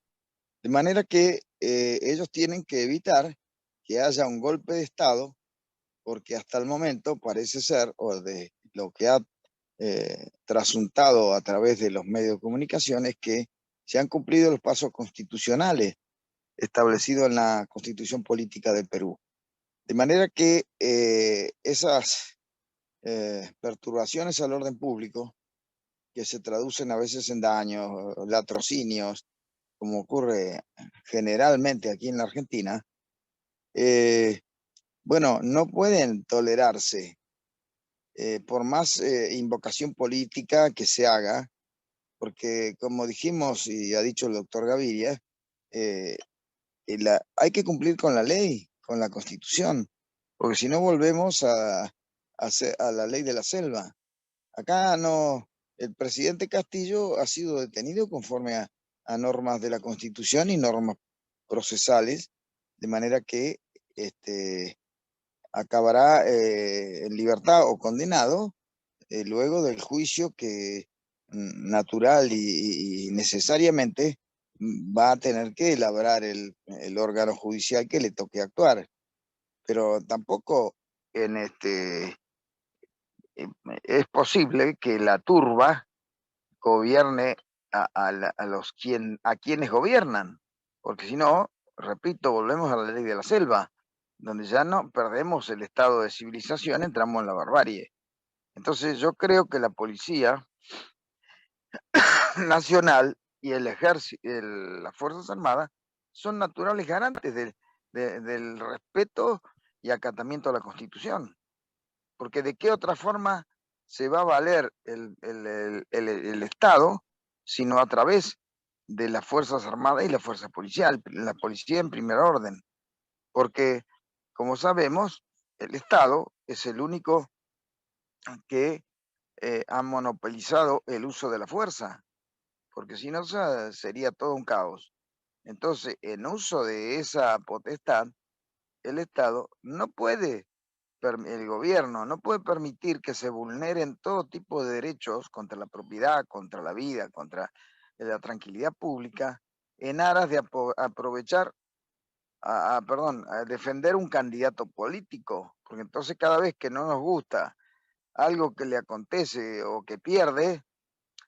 De manera que ellos tienen que evitar que haya un golpe de Estado, porque hasta el momento parece ser, o de lo que ha trasuntado a través de los medios de comunicación, es que se han cumplido los pasos constitucionales establecidos en la Constitución Política del Perú. De manera que esas perturbaciones al orden público, que se traducen a veces en daños, latrocinios, como ocurre generalmente aquí en la Argentina, bueno, no pueden tolerarse por más invocación política que se haga, porque como dijimos y ha dicho el doctor Gaviria, eh, hay que cumplir con la ley, con la Constitución, porque si no volvemos a la ley de la selva. Acá no, el presidente Castillo ha sido detenido conforme a normas de la Constitución y normas procesales, de manera que acabará en libertad o condenado luego del juicio que natural y necesariamente va a tener que elaborar el órgano judicial que le toque actuar. Pero tampoco en es posible que la turba gobierne a quienes gobiernan, porque si no, repito, volvemos a la ley de la selva, donde ya no perdemos el estado de civilización, entramos en la barbarie. Entonces yo creo que la Policía Nacional y el Ejército, las Fuerzas Armadas, son naturales garantes del respeto y acatamiento a la Constitución. Porque de qué otra forma se va a valer el Estado, sino a través de las Fuerzas Armadas y la Fuerza Policial, la policía en primer orden. Porque, como sabemos, el Estado es el único que ha monopolizado el uso de la fuerza, porque si no sería todo un caos. Entonces, en uso de esa potestad, el Estado no puede, el gobierno no puede permitir que se vulneren todo tipo de derechos contra la propiedad, contra la vida, contra la tranquilidad pública, en aras de aprovechar, a defender un candidato político, porque entonces cada vez que no nos gusta algo que le acontece o que pierde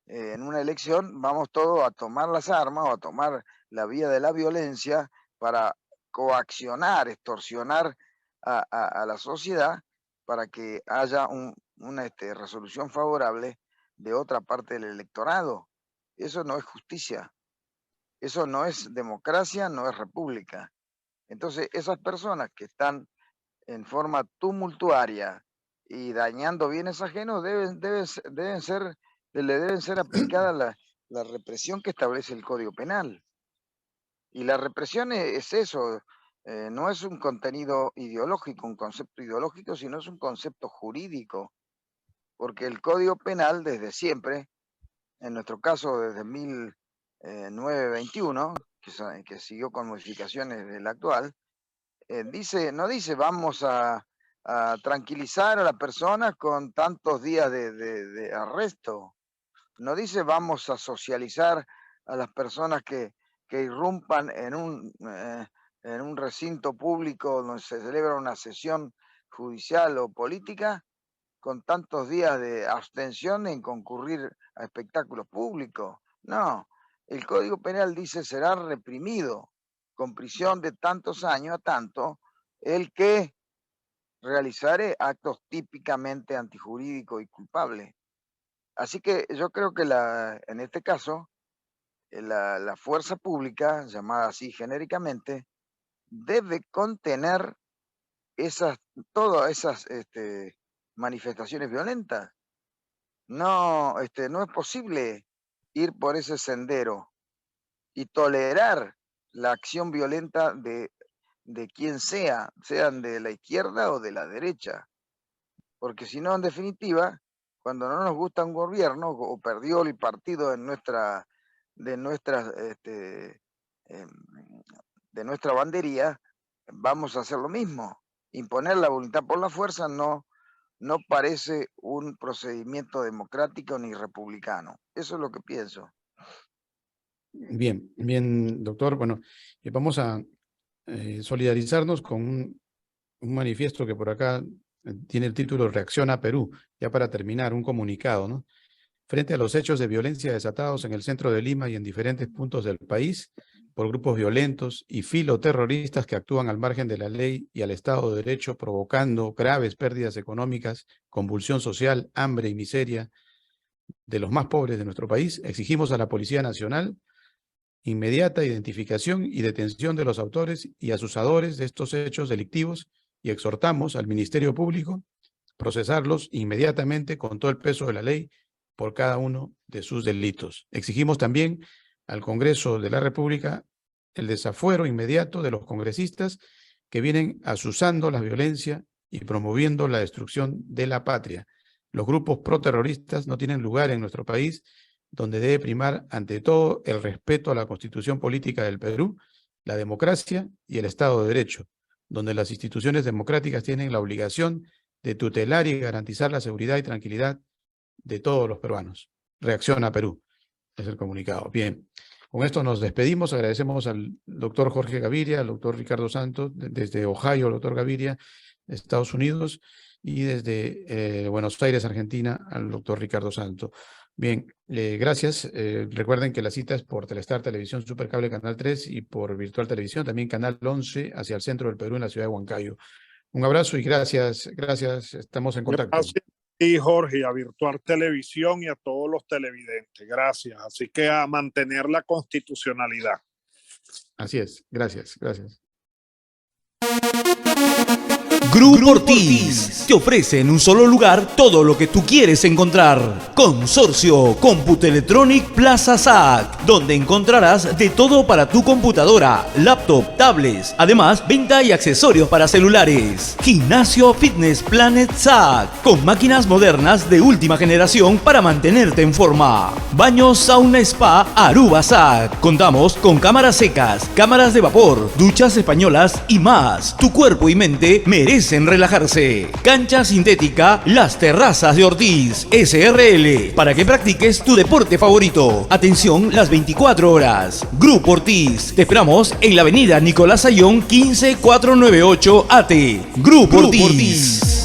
en una elección, vamos todos a tomar las armas o a tomar la vía de la violencia para coaccionar, extorsionar a la sociedad para que haya una resolución favorable de otra parte del electorado. Eso no es justicia, eso no es democracia, no es república. Entonces, esas personas que están en forma tumultuaria y dañando bienes ajenos le deben ser aplicada la represión que establece el Código Penal. Y la represión es eso, no es un contenido ideológico, un concepto ideológico, sino es un concepto jurídico. Porque el Código Penal desde siempre, en nuestro caso desde 1921, que siguió con modificaciones del actual, no dice vamos a tranquilizar a la persona con tantos días de arresto. No dice vamos a socializar a las personas que irrumpan en un recinto público donde se celebra una sesión judicial o política con tantos días de abstención en concurrir a espectáculos públicos. No, el Código Penal dice será reprimido con prisión de tantos años a tanto el que realizare actos típicamente antijurídicos y culpables. Así que yo creo que en este caso, la fuerza pública, llamada así genéricamente, debe contener todas esas manifestaciones violentas. No es posible ir por ese sendero y tolerar la acción violenta de quien sean de la izquierda o de la derecha. Porque si no, en definitiva, cuando no nos gusta un gobierno o perdió el partido de nuestra bandería, vamos a hacer lo mismo. Imponer la voluntad por la fuerza no parece un procedimiento democrático ni republicano. Eso es lo que pienso. Bien, bien, doctor. Bueno, vamos a solidarizarnos con un manifiesto que por acá tiene el título Reacción a Perú, ya para terminar, un comunicado, ¿no? Frente a los hechos de violencia desatados en el centro de Lima y en diferentes puntos del país por grupos violentos y filoterroristas que actúan al margen de la ley y al Estado de Derecho, provocando graves pérdidas económicas, convulsión social, hambre y miseria de los más pobres de nuestro país, exigimos a la Policía Nacional inmediata identificación y detención de los autores y asusadores de estos hechos delictivos y exhortamos al Ministerio Público procesarlos inmediatamente con todo el peso de la ley por cada uno de sus delitos. Exigimos también al Congreso de la República el desafuero inmediato de los congresistas que vienen asusando la violencia y promoviendo la destrucción de la patria. Los grupos proterroristas no tienen lugar en nuestro país, donde debe primar ante todo el respeto a la Constitución Política del Perú, la democracia y el Estado de Derecho, donde las instituciones democráticas tienen la obligación de tutelar y garantizar la seguridad y tranquilidad de todos los peruanos. Reacción a Perú, es el comunicado. Bien, con esto nos despedimos, agradecemos al doctor Jorge Gaviria, al doctor Ricardo Santos, desde Ohio, el doctor Gaviria, de Estados Unidos, y desde Buenos Aires, Argentina, al doctor Ricardo Santos. Bien, gracias. Recuerden que la cita es por Telestar Televisión Supercable Canal 3 y por Virtual Televisión, también Canal 11 hacia el centro del Perú en la ciudad de Huancayo. Un abrazo y gracias, estamos en contacto. Gracias y Jorge, a Virtual Televisión y a todos los televidentes. Gracias. Así que a mantener la constitucionalidad. Así es, gracias. Grupo Ortiz te ofrece en un solo lugar todo lo que tú quieres encontrar. Consorcio Computelectronic Plaza SAC, donde encontrarás de todo para tu computadora, laptop, tablets, además venta y accesorios para celulares. Gimnasio Fitness Planet SAC, con máquinas modernas de última generación para mantenerte en forma. Baño Sauna Spa Aruba SAC. Contamos con cámaras secas, cámaras de vapor, duchas españolas y más. Tu cuerpo y mente merecen merecen relajarse. Cancha sintética Las Terrazas de Ortiz, SRL, para que practiques tu deporte favorito. Atención las 24 horas. Grupo Ortiz, te esperamos en la avenida Nicolás Ayón 15498 AT. Grupo Ortiz.